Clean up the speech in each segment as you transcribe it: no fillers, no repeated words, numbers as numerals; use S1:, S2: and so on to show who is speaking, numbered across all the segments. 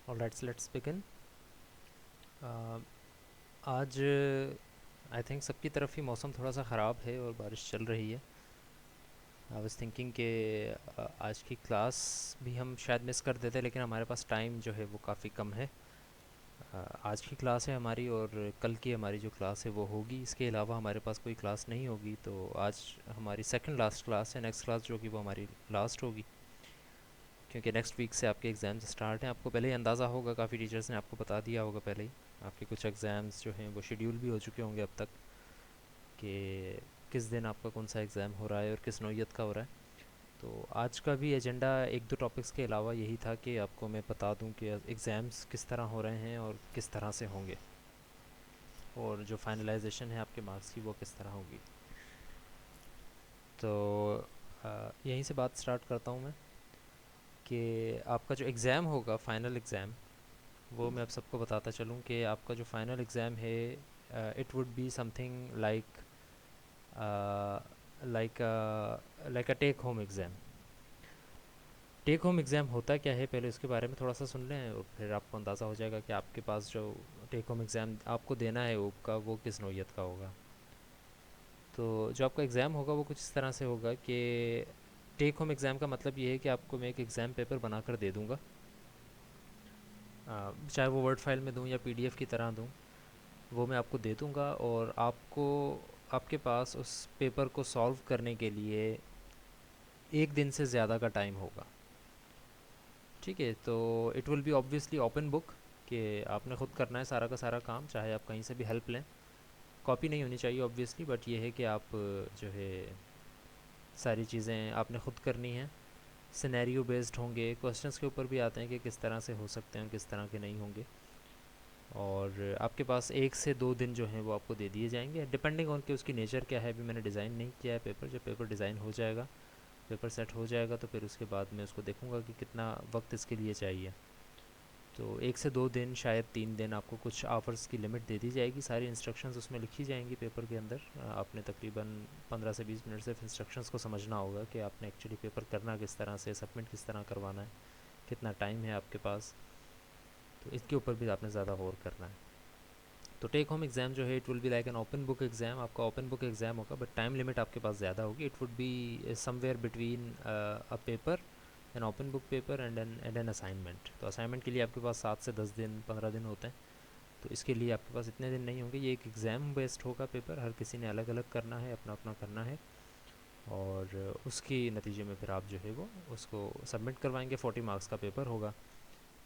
S1: Alright, let's begin. आज I think सबकी तरफ ही मौसम थोड़ा सा ख़राब है और बारिश चल रही है। आई वाज थिंकिंग कि आज की क्लास भी हम शायद मिस कर देते, लेकिन हमारे पास टाइम जो है वो काफ़ी कम है। आज की क्लास है हमारी और कल की हमारी जो क्लास है वो होगी, इसके अलावा हमारे पास कोई क्लास नहीं होगी। तो आज हमारी सेकंड लास्ट क्लास है। नेक्स्ट क्लास जो कि वो हमारी लास्ट होगी, क्योंकि नेक्स्ट वीक से आपके एग्ज़ाम्स स्टार्ट हैं। आपको पहले ही अंदाज़ा होगा, काफ़ी टीचर्स ने आपको बता दिया होगा पहले ही। आपके कुछ एग्ज़ाम्स जो हैं वो शेड्यूल भी हो चुके होंगे अब तक, कि किस दिन आपका कौन सा एग्ज़ाम हो रहा है और किस नौइयत का हो रहा है। तो आज का भी एजेंडा एक दो टॉपिक्स के अलावा यही था कि आपको मैं बता दूं कि एग्ज़ाम्स किस तरह हो रहे हैं और किस तरह से होंगे, और जो फाइनलाइजेशन है आपके मार्क्स की वो किस तरह होगी। तो यहीं से बात स्टार्ट करता हूँ मैं, कि आपका जो एग्ज़ाम होगा, फ़ाइनल एग्ज़ाम, वो मैं आप सबको बताता चलूँ कि आपका जो फाइनल एग्ज़ाम है, it would be something like like like a take home exam. Take home exam होता क्या है, पहले उसके बारे में थोड़ा सा सुन लें और फिर आपको अंदाज़ा हो जाएगा कि आपके पास जो टेक होम एग्ज़ाम आपको देना है उसका वो किस नौइयत का होगा। तो जो आपका एग्ज़ाम होगा वो कुछ इस तरह से होगा कि टेक होम एग्ज़ाम का मतलब ये है कि आपको मैं एक एग्ज़ाम पेपर बना कर दे दूँगा, चाहे वो वर्ड फाइल में दूँ या पीडीएफ की तरह दूँ, वो मैं आपको दे दूँगा। और आपको, आपके पास उस पेपर को सॉल्व करने के लिए एक दिन से ज़्यादा का टाइम होगा। ठीक है, तो it will be obviously open book, कि आपने ख़ुद करना है सारा का सारा काम, चाहे आप कहीं से भी हेल्प लें। कॉपी नहीं होनी चाहिए ऑब्वियसली, बट ये है कि आप जो है सारी चीज़ें आपने ख़ुद करनी हैं। सिनेरियो बेस्ड होंगे, क्वेश्चंस के ऊपर भी आते हैं कि किस तरह से हो सकते हैं और किस तरह के नहीं होंगे। और आपके पास 1 से 2 दिन जो हैं वो आपको दे दिए जाएंगे, डिपेंडिंग ऑन कि उसकी नेचर क्या है। अभी मैंने डिज़ाइन नहीं किया है पेपर, जब पेपर डिज़ाइन हो जाएगा, पेपर सेट हो जाएगा, तो फिर उसके बाद मैं उसको देखूंगा कि कितना वक्त इसके लिए चाहिए। तो 1 से 2 दिन, शायद 3 दिन, आपको कुछ आवर्स की लिमिट दे दी जाएगी। सारी इंस्ट्रक्शंस उसमें लिखी जाएंगी पेपर के अंदर। आपने तकरीबन 15 से 20 मिनट सिर्फ इंस्ट्रक्शंस को समझना होगा कि आपने एक्चुअली पेपर करना किस तरह से, सबमिट किस तरह करवाना है, कितना टाइम है आपके पास। तो इसके ऊपर भी आपने ज़्यादा गौर करना है। तो टेक होम एग्ज़ाम जो है, it will be like an open book exam. आपका ओपन बुक एग्ज़ाम होगा, बट टाइम लिमिट आपके पास ज़्यादा होगी। It would be somewhere between a paper, an open book paper and an assignment. तो assignment के लिए आपके पास 7 से 10 दिन, 15 दिन होते हैं। तो इसके लिए आपके पास इतने दिन नहीं होंगे। ये एक एग्ज़ाम बेस्ड होगा पेपर, हर किसी ने अलग अलग करना है, अपना अपना करना है। और उसके नतीजे में फिर आप जो है वो उसको सबमिट करवाएंगे। 40 मार्क्स का पेपर होगा।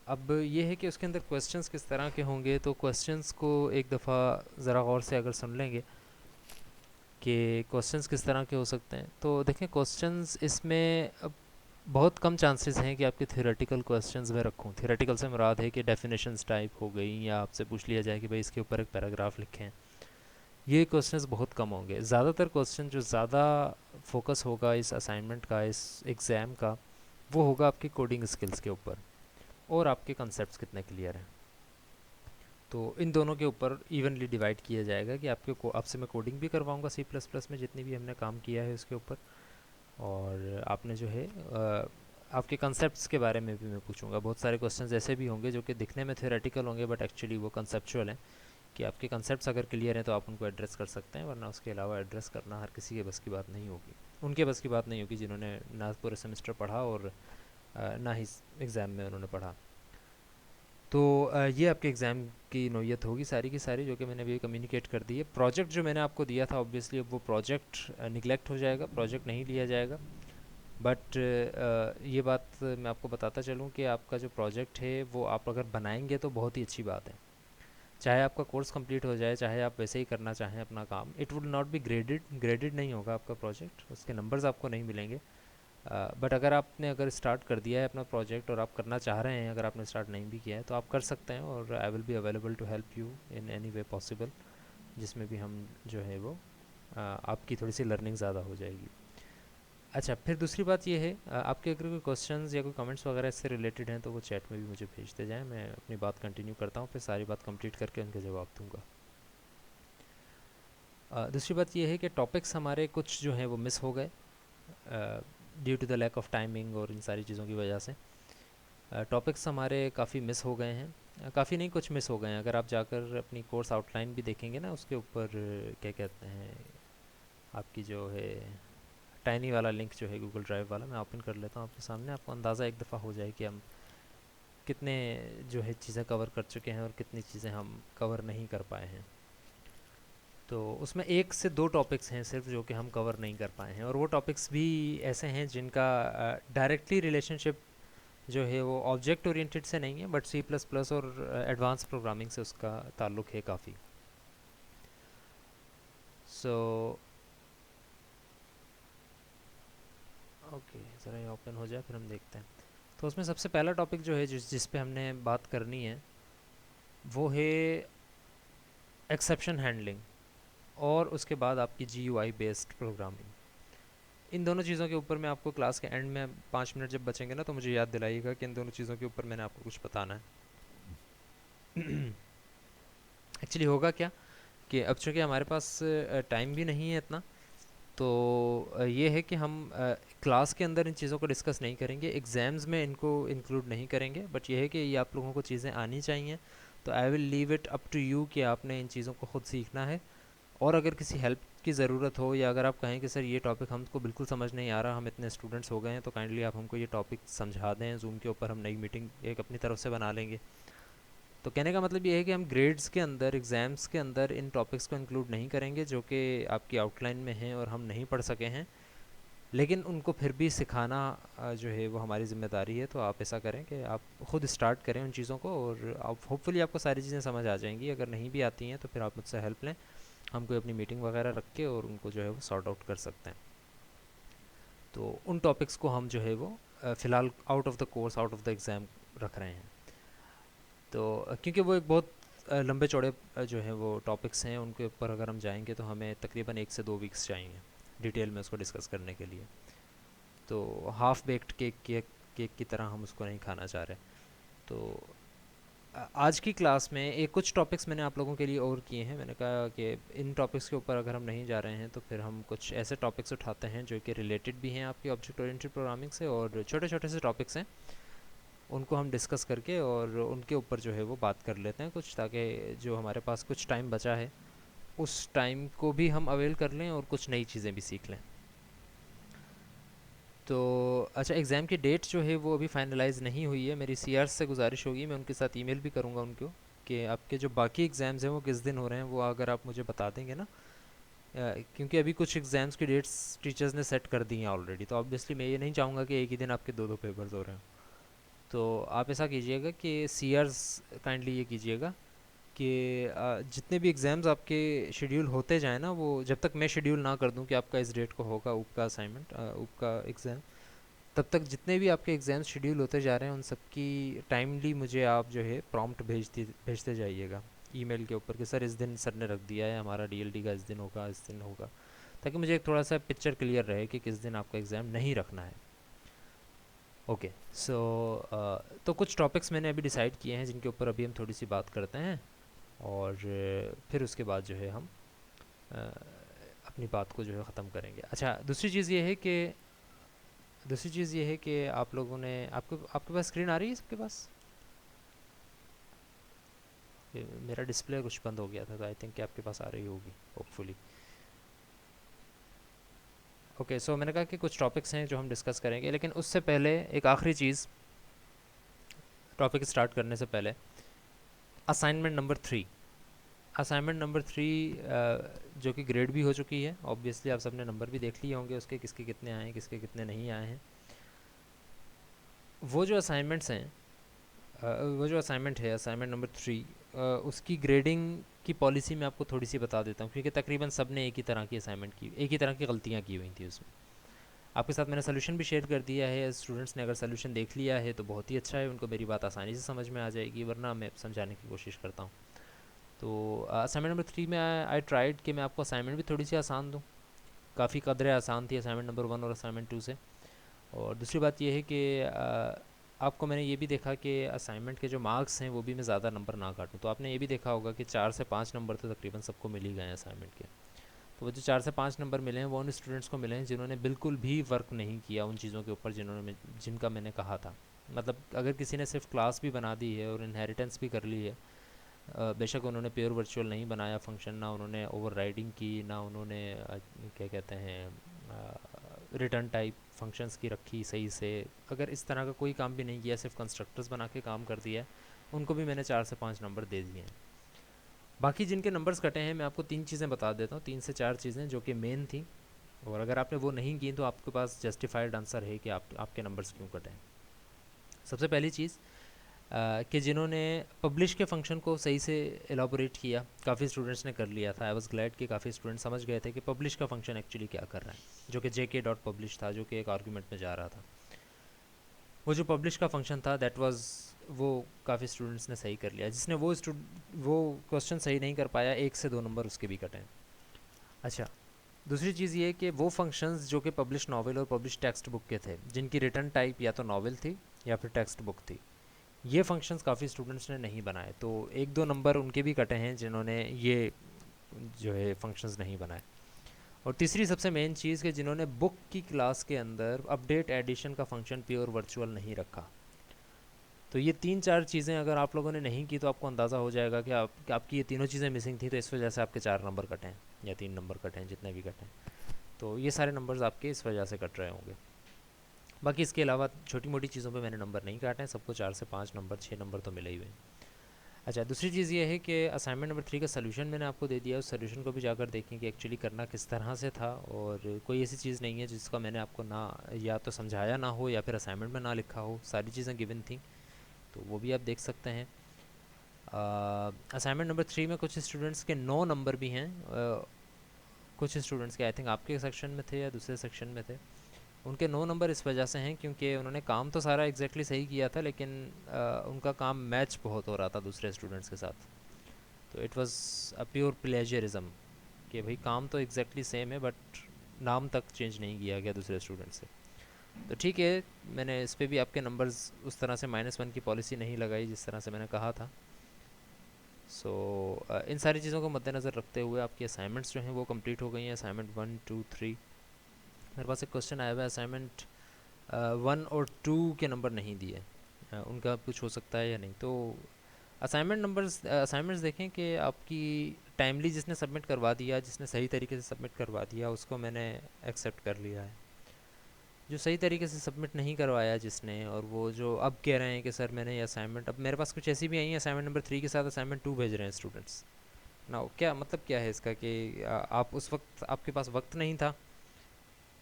S1: अब ये है कि उसके अंदर क्वेश्चंस किस तरह के होंगे। तो क्वेश्चंस को एक दफ़ा ज़रा गौर से अगर सुन लेंगे कि क्वेश्चंस किस तरह के हो सकते हैं, तो देखें क्वेश्चंस इसमें अब बहुत कम चांसेस हैं कि आपके थियोरेटिकल क्वेश्चंस में रखूँ। थियोरेटिकल से मुराद है कि डेफिनेशंस टाइप हो गई, या आपसे पूछ लिया जाए कि भाई इसके ऊपर एक पैराग्राफ लिखें। ये क्वेश्चंस बहुत कम होंगे। ज़्यादातर क्वेश्चन जो ज़्यादा फोकस होगा इस असाइनमेंट का, इस एग्ज़ाम का, वो होगा आपकी कोडिंग स्किल्स के ऊपर, और आपके कंसेप्ट कितने क्लियर हैं। तो इन दोनों के ऊपर इवनली डिवाइड किया जाएगा कि आपसे मैं कोडिंग भी करवाऊंगा सी प्लस प्लस में, जितनी भी हमने काम किया है उसके ऊपर। और आपने जो है आपके कंसेप्ट्स के बारे में भी मैं पूछूंगा। बहुत सारे क्वेश्चंस ऐसे भी होंगे जो कि दिखने में थ्योरेटिकल होंगे, बट एक्चुअली वो कंसेप्चुअल हैं, कि आपके कंसेप्ट्स अगर क्लियर हैं तो आप उनको एड्रेस कर सकते हैं, वरना उसके अलावा एड्रेस करना हर किसी के बस की बात नहीं होगी। उनके बस की बात नहीं होगी जिन्होंने ना पूरे सेमेस्टर पढ़ा और ना ही एग्ज़ाम में उन्होंने पढ़ा। तो ये आपके एग्ज़ाम की नौयत होगी सारी की सारी, जो कि मैंने अभी कम्युनिकेट कर दी है। प्रोजेक्ट जो मैंने आपको दिया था, ऑब्वियसली अब वो प्रोजेक्ट निगलेक्ट हो जाएगा, प्रोजेक्ट नहीं लिया जाएगा। बट ये बात मैं आपको बताता चलूँ कि आपका जो प्रोजेक्ट है वो आप अगर बनाएंगे तो बहुत ही अच्छी बात है। चाहे आपका कोर्स कंप्लीट हो जाए, चाहे आप वैसे ही करना चाहें अपना काम, it would not be graded, graded नहीं होगा आपका प्रोजेक्ट, उसके नंबर्स आपको नहीं मिलेंगे। बट अगर स्टार्ट कर दिया है अपना प्रोजेक्ट और आप करना चाह रहे हैं, अगर आपने स्टार्ट नहीं भी किया है तो आप कर सकते हैं, और I will be available to help you in any way possible, जिसमें भी हम जो है वो आपकी थोड़ी सी लर्निंग ज़्यादा हो जाएगी। अच्छा, फिर दूसरी बात ये है, आपके अगर कोई क्वेश्चंस या कोई कमेंट्स वगैरह इससे रिलेटेड हैं तो वो चैट में भी मुझे भेजते जाएं। मैं अपनी बात कंटिन्यू करता हूँ, फिर सारी बात कंप्लीट करके उनके जवाब दूंगा। दूसरी बात ये है कि टॉपिक्स हमारे कुछ जो हैं वो मिस हो गए due to the lack of timing और इन सारी चीज़ों की वजह से। टॉपिक्स हमारे काफ़ी मिस हो गए हैं, काफ़ी नहीं कुछ मिस हो गए हैं। अगर आप जाकर अपनी कोर्स आउटलाइन भी देखेंगे ना, उसके ऊपर क्या कहते हैं, आपकी जो है टाइनी वाला लिंक जो है गूगल ड्राइव वाला, मैं ओपन कर लेता हूँ आपके सामने, आपको अंदाज़ा एक दफ़ा हो जाए कि हम कितने जो है चीज़ें कवर कर चुके हैं और कितनी चीज़ें हम कवर नहीं कर पाए हैं। तो उसमें एक से दो टॉपिक्स हैं सिर्फ जो कि हम कवर नहीं कर पाए हैं, और वो टॉपिक्स भी ऐसे हैं जिनका डायरेक्टली रिलेशनशिप जो है वो ऑब्जेक्ट ओरिएंटेड से नहीं है, बट सी प्लस प्लस और एडवांस प्रोग्रामिंग से उसका ताल्लुक़ है काफ़ी। सो ओके, ज़रा ये ओपन हो जाए फिर हम देखते हैं। तो उसमें सबसे पहला टॉपिक जो है जिस पे हमने बात करनी है वो है एक्सेप्शन हैंडलिंग, और उसके बाद आपकी GUI बेस्ड प्रोग्रामिंग। इन दोनों चीज़ों के ऊपर मैं आपको क्लास के एंड में 5 मिनट जब बचेंगे ना, तो मुझे याद दिलाइएगा कि इन दोनों चीज़ों के ऊपर मैंने आपको कुछ बताना है। एक्चुअली होगा क्या कि अब चूँकि हमारे पास टाइम भी नहीं है इतना, तो ये है कि हम क्लास के अंदर इन चीज़ों को डिस्कस नहीं करेंगे, एग्ज़ाम्स में इनको इंक्लूड नहीं करेंगे, बट ये है कि ये आप लोगों को चीज़ें आनी चाहिए। तो I will leave it up to you कि आपने इन चीज़ों को खुद सीखना है। और अगर किसी हेल्प की ज़रूरत हो, या अगर आप कहें कि सर ये टॉपिक हमको बिल्कुल समझ नहीं आ रहा, हम इतने स्टूडेंट्स हो गए हैं, तो काइंडली आप हमको ये टॉपिक समझा दें, जूम के ऊपर हम नई मीटिंग एक अपनी तरफ से बना लेंगे। तो कहने का मतलब ये है कि हम ग्रेड्स के अंदर, एग्ज़ाम्स के अंदर इन टॉपिक्स को इंक्लूड नहीं करेंगे जो कि आपकी आउटलाइन में हैं और हम नहीं पढ़ सके हैं, लेकिन उनको फिर भी सिखाना जो है वो हमारी ज़िम्मेदारी है। तो आप ऐसा करें कि आप ख़ुद स्टार्ट करें उन चीज़ों को, और आप होपफुली आपको सारी चीज़ें समझ आ जाएंगी। अगर नहीं भी आती हैं तो फिर आप मुझसे हेल्प लें, हम कोई अपनी मीटिंग वगैरह रख के और उनको जो है वो सॉर्ट आउट कर सकते हैं। तो उन टॉपिक्स को हम जो है वो फ़िलहाल out of the course, out of the exam रख रहे हैं। तो क्योंकि वो एक बहुत लंबे चौड़े जो है वो टॉपिक्स हैं, उनके ऊपर अगर हम जाएंगे तो हमें तकरीबन 1 से 2 वीक्स चाहिए डिटेल में उसको डिस्कस करने के लिए। तो हाफ़ बेक्ड केक की तरह हम उसको नहीं खाना चाह रहे। तो आज की क्लास में एक कुछ टॉपिक्स मैंने आप लोगों के लिए और किए हैं। मैंने कहा कि इन टॉपिक्स के ऊपर अगर हम नहीं जा रहे हैं तो फिर हम कुछ ऐसे टॉपिक्स उठाते हैं जो कि रिलेटेड भी हैं आपकी ऑब्जेक्ट ओरिएंटेड प्रोग्रामिंग से, और छोटे छोटे से टॉपिक्स हैं, उनको हम डिस्कस करके और उनके ऊपर जो है वो बात कर लेते हैं कुछ, ताकि जो हमारे पास कुछ टाइम बचा है उस टाइम को भी हम अवेल कर लें और कुछ नई चीज़ें भी सीख लें। तो अच्छा, एग्ज़ाम की डेट जो है वो अभी फाइनलाइज़ नहीं हुई है। मेरी CRs से गुजारिश होगी, मैं उनके साथ ईमेल भी करूँगा उनको, कि आपके जो बाकी एग्ज़ाम्स हैं वो किस दिन हो रहे हैं, वो अगर आप मुझे बता देंगे ना। क्योंकि अभी कुछ एग्ज़ाम्स की डेट्स टीचर्स ने सेट कर दी हैं ऑलरेडी, तो ऑब्वियसली मैं ये नहीं चाहूँगा कि एक ही दिन आपके दो दो पेपर्स हो रहे हैं। तो आप ऐसा कीजिएगा कि CRs काइंडली ये कीजिएगा कि जितने भी एग्ज़ाम्स आपके शेड्यूल होते जाएँ ना, वो जब तक मैं शेड्यूल ना कर दूं कि आपका इस डेट को होगा ऊप का असाइनमेंट, ऊप का एग्ज़ाम, तब तक जितने भी आपके एग्ज़ाम्स शेड्यूल होते जा रहे हैं उन सब की टाइमली मुझे आप जो है प्रॉम्प्ट भेजते जाइएगा ईमेल के ऊपर कि सर इस दिन सर ने रख दिया है हमारा DLD का, इस दिन होगा, इस दिन होगा, ताकि मुझे एक थोड़ा सा पिक्चर क्लियर रहे कि किस दिन आपका एग्ज़ाम नहीं रखना है। ओके, सो तो कुछ टॉपिक्स मैंने अभी डिसाइड किए हैं जिनके ऊपर अभी हम थोड़ी सी बात करते हैं, और फिर उसके बाद जो है हम अ, अपनी बात को जो है ख़त्म करेंगे। अच्छा, दूसरी चीज़ ये है कि आप लोगों ने, आपको आपके पास स्क्रीन आ रही है सबके पास? मेरा डिस्प्ले कुछ बंद हो गया था, तो आई थिंक कि आपके पास आ रही होगी होपफुली। ओके, सो मैंने कहा कि कुछ टॉपिक्स हैं जो हम डिस्कस करेंगे, लेकिन उससे पहले एक आखिरी चीज़, टॉपिक स्टार्ट करने से पहले, असाइनमेंट नंबर थ्री जो कि ग्रेड भी हो चुकी है, ऑब्वियसली आप सबने नंबर भी देख लिए होंगे उसके, किसके कितने आए हैं, किसके कितने नहीं आए हैं। वो जो असाइनमेंट्स हैं, वो जो असाइनमेंट है, असाइनमेंट नंबर 3, उसकी ग्रेडिंग की पॉलिसी मैं आपको थोड़ी सी बता देता हूँ, क्योंकि तकरीबन सब ने एक ही तरह की असाइनमेंट की, एक ही तरह की गलतियाँ की हुई थी उसमें। आपके साथ मैंने सोल्यूशन भी शेयर कर दिया है। स्टूडेंट्स ने अगर सोल्यूशन देख लिया है तो बहुत ही अच्छा है, उनको मेरी बात आसानी से समझ में आ जाएगी, वरना मैं समझाने की कोशिश करता हूँ। तो असाइनमेंट नंबर 3 में आई ट्राइड कि मैं आपको असाइनमेंट भी थोड़ी सी आसान दूँ, काफ़ी कदरें आसान थी असाइनमेंट नंबर 1 और असाइनमेंट 2 से। और दूसरी बात यह है कि आपको मैंने ये भी देखा कि असाइनमेंट के जो मार्क्स हैं वो भी मैं ज़्यादा नंबर ना काटूँ। तो आपने ये भी देखा होगा कि 4 से 5 नंबर तो तकरीबन सबको मिल ही गए हैं असाइनमेंट के। तो वो जो 4 से 5 नंबर मिले हैं वो उन स्टूडेंट्स को मिले हैं जिन्होंने बिल्कुल भी वर्क नहीं किया उन चीज़ों के ऊपर जिनका मैंने कहा था। मतलब अगर किसी ने सिर्फ क्लास भी बना दी है और इनहेरिटेंस भी कर ली है, बेशक उन्होंने प्योर वर्चुअल नहीं बनाया फंक्शन, ना उन्होंने ओवरराइडिंग की, ना उन्होंने क्या कहते हैं रिटर्न टाइप फंक्शंस की रखी सही से, अगर इस तरह का कोई काम भी नहीं किया, सिर्फ कंस्ट्रक्टर्स बना के काम कर दिया है, उनको भी मैंने 4 से 5 नंबर दे दिए हैं। बाकी जिनके नंबर्स कटे हैं मैं आपको 3 चीज़ें बता देता हूँ, 3 से 4 चीज़ें जो कि मेन थी, और अगर आपने वो नहीं की तो आपके पास जस्टिफाइड आंसर है कि आपके नंबर्स क्यों कटे हैं। सबसे पहली चीज़ कि जिन्होंने पब्लिश के फंक्शन को सही से एलाबोरेट किया, काफ़ी स्टूडेंट्स ने कर लिया था। आई वाज ग्लैड कि काफ़ी स्टूडेंट्स समझ गए थे कि पब्लिश का फंक्शन एक्चुअली क्या कर रहा है, जो कि जेके डॉट पब्लिश था, जो कि एक आर्गूमेंट में जा रहा था। वो जो पब्लिश का फंक्शन था दैट वाज, वो काफ़ी स्टूडेंट्स ने सही कर लिया। जिसने वो क्वेश्चन सही नहीं कर पाया, 1 से 2 नंबर उसके भी कटे हैं। अच्छा, दूसरी चीज़ ये कि वो फंक्शंस जो कि पब्लिश नॉवल और पब्लिश टेक्स्ट बुक के थे, जिनकी रिटर्न टाइप या तो नॉवल थी या फिर टेक्स्ट बुक थी, ये फंक्शंस काफ़ी स्टूडेंट्स ने नहीं बनाए, तो 1-2 नंबर उनके भी कटे हैं जिन्होंने ये जो है फंक्शंस नहीं बनाए। और तीसरी सबसे मेन चीज़ कि जिन्होंने बुक की क्लास के अंदर अपडेट एडिशन का फंक्शन प्योर वर्चुअल नहीं रखा। तो ये 3-4 चीज़ें अगर आप लोगों ने नहीं की तो आपको अंदाज़ा हो जाएगा कि आपकी ये तीनों चीज़ें मिसिंग थी, तो इस वजह से आपके 4 नंबर कटे हैं या 3 नंबर कटे हैं, जितने भी कटे हैं। तो ये सारे नंबर्स आपके इस वजह से कट रहे होंगे। बाकी इसके अलावा छोटी मोटी चीज़ों पे मैंने नंबर नहीं काटे हैं, सबको 4 से 5 नंबर, 6 नंबर तो मिले ही हुए हैं। अच्छा, दूसरी चीज़ ये है कि असाइनमेंट नंबर 3 का सोल्यूशन मैंने आपको दे दिया, उस सोल्यूशन को भी जाकर देखें कि एक्चुअली करना किस तरह से था, और कोई ऐसी चीज़ नहीं है जिसका मैंने आपको ना या तो समझाया ना हो या फिर असाइनमेंट में ना लिखा हो, सारी चीज़ें गिवन थी, तो वो भी आप देख सकते हैं। असाइनमेंट नंबर 3 में कुछ स्टूडेंट्स के 9 नंबर भी हैं, कुछ स्टूडेंट्स के आई थिंक आपके सेक्शन में थे या दूसरे सेक्शन में थे, उनके 9 नंबर इस वजह से हैं क्योंकि उन्होंने काम तो सारा एग्जैक्टली सही किया था, लेकिन उनका काम मैच बहुत हो रहा था दूसरे स्टूडेंट्स के साथ। तो it was a pure plagiarism कि भाई काम तो एग्जैक्टली सेम है बट नाम तक चेंज नहीं किया गया दूसरे स्टूडेंट से। तो ठीक है, मैंने इस पर भी आपके नंबर्स उस तरह से -1 की पॉलिसी नहीं लगाई जिस तरह से मैंने कहा था। सो इन सारी चीज़ों को मद्देनज़र रखते हुए आपकी असाइनमेंट्स जो हैं वो कंप्लीट हो गई हैं। असाइनमेंट 1, 2, 3, मेरे पास एक क्वेश्चन आया हुआ है, असाइनमेंट 1 और 2 के नंबर नहीं दिए, उनका कुछ हो सकता है या नहीं। तो असाइनमेंट्स देखें कि आपकी टाइमली जिसने सबमिट करवा दिया, जिसने सही तरीके से सबमिट करवा दिया, उसको मैंने एक्सेप्ट कर लिया है। जो सही तरीके से सबमिट नहीं करवाया जिसने, और वो जो अब कह रहे हैं कि सर मैंने ये असाइनमेंट, अब मेरे पास कुछ ऐसी भी आई है असाइनमेंट नंबर 3 के साथ असाइनमेंट 2 भेज रहे हैं स्टूडेंट्स ना। क्या मतलब क्या है इसका कि आप उस वक्त आपके पास वक्त नहीं था,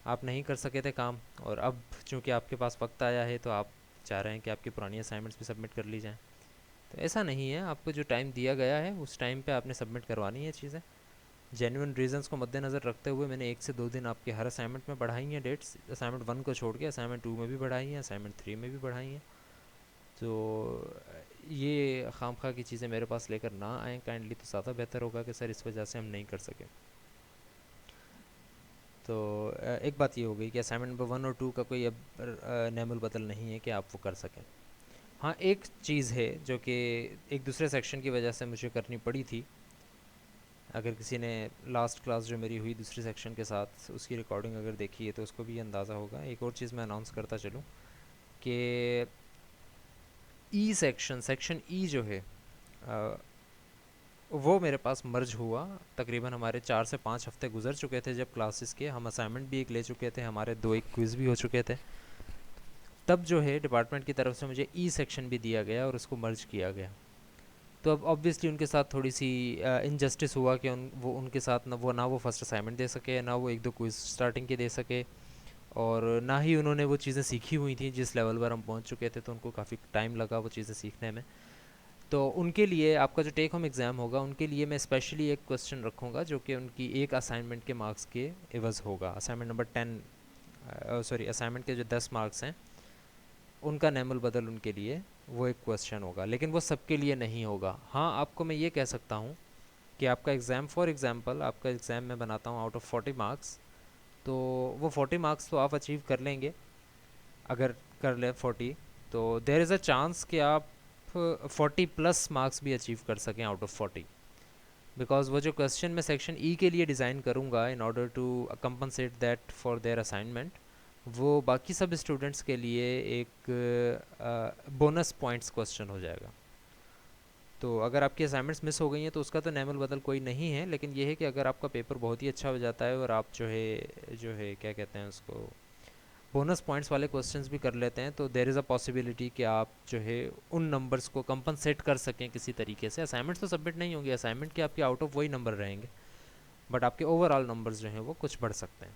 S1: आप नहीं कर सके थे काम, और अब चूँकि आपके पास वक्त आया है तो आप चाह रहे हैं कि आपकी पुरानी असाइनमेंट्स भी सबमिट कर ली जाएँ। तो ऐसा नहीं है, आपको जो टाइम दिया गया है उस टाइम पे आपने सबमिट करवानी है चीज़ें। जेन्युइन रीजंस को मद्देनज़र रखते हुए मैंने 1 से 2 दिन आपके हर असाइनमेंट में बढ़ाई हैं डेट्स, असाइनमेंट 1 को छोड़ के असाइनमेंट 2 में भी बढ़ाई हैं, असाइनमेंट 3 में भी बढ़ाई हैं। तो ये खामखा की चीज़ें मेरे पास लेकर ना आएँ काइंडली, तो ज़्यादा बेहतर होगा कि सर इस वजह से हम नहीं कर सके। तो एक बात ये हो गई कि असाइनमेंट नंबर 1 और 2 का कोई अब नेमुल बदल नहीं है कि आप वो कर सकें। हाँ, एक चीज़ है जो कि एक दूसरे सेक्शन की वजह से मुझे करनी पड़ी थी। अगर किसी ने लास्ट क्लास जो मेरी हुई दूसरे सेक्शन के साथ उसकी रिकॉर्डिंग अगर देखी है तो उसको भी अंदाज़ा होगा। एक और चीज़ मैं अनाउंस करता चलूँ कि सेक्शन ई जो है, अ, वो मेरे पास मर्ज हुआ। तकरीबन हमारे 4 से 5 हफ्ते गुजर चुके थे जब क्लासेस के, हम असाइनमेंट भी एक ले चुके थे, हमारे 2 एक क्विज़ भी हो चुके थे। तब जो है डिपार्टमेंट की तरफ से मुझे ई सेक्शन भी दिया गया और उसको मर्ज किया गया। तो अब ऑब्वियसली उनके साथ थोड़ी सी इनजस्टिस हुआ कि वो उनके साथ ना वो फर्स्ट असाइनमेंट दे सके, ना वो 1-2 क्विज स्टार्टिंग के दे सके, और ना ही उन्होंने वो चीज़ें सीखी हुई थी जिस लेवल पर हम पहुंच चुके थे, तो उनको काफ़ी टाइम लगा वो चीज़ें सीखने में। तो उनके लिए आपका जो टेक होम एग्ज़ाम होगा, उनके लिए मैं स्पेशली एक क्वेश्चन रखूँगा जो कि उनकी एक असाइनमेंट के मार्क्स के एवज़ होगा। असाइनमेंट नंबर 10, सॉरी असाइनमेंट के जो 10 मार्क्स हैं उनका नेमुल बदल उनके लिए वो एक क्वेश्चन होगा, लेकिन वो सबके लिए नहीं होगा। हाँ, आपको मैं ये कह सकता हूँ कि आपका एग्ज़ाम, फॉर एग्ज़ाम्पल आपका एग्ज़ाम मैं बनाता हूँ आउट ऑफ 40 मार्क्स, तो वो 40 मार्क्स तो आप अचीव कर लेंगे। अगर कर ले 40, तो देर इज़ अ चांस कि आप 40+ मार्क्स भी अचीव कर सकें आउट ऑफ 40, बिकॉज वो जो क्वेश्चन मैं सेक्शन ई के लिए डिज़ाइन करूँगा in order to compensate that for their assignment, वो बाकी सब स्टूडेंट्स के लिए एक बोनस पॉइंट्स क्वेश्चन हो जाएगा। तो अगर आपकी असाइनमेंट्स मिस हो गई हैं तो उसका तो नेमल बदल कोई नहीं है, लेकिन ये है कि अगर आपका पेपर बहुत ही अच्छा हो जाता है और आप जो है क्या कहते हैं उसको, बोनस पॉइंट्स वाले क्वेश्चंस भी कर लेते हैं, तो देर इज़ अ पॉसिबिलिटी कि आप जो है उन नंबर्स को कंपनसेट कर सकें किसी तरीके से। असाइनमेंट्स तो सबमिट नहीं होंगे, असाइनमेंट के आपके आउट ऑफ वही नंबर रहेंगे, बट आपके ओवरऑल नंबर्स जो हैं वो कुछ बढ़ सकते हैं।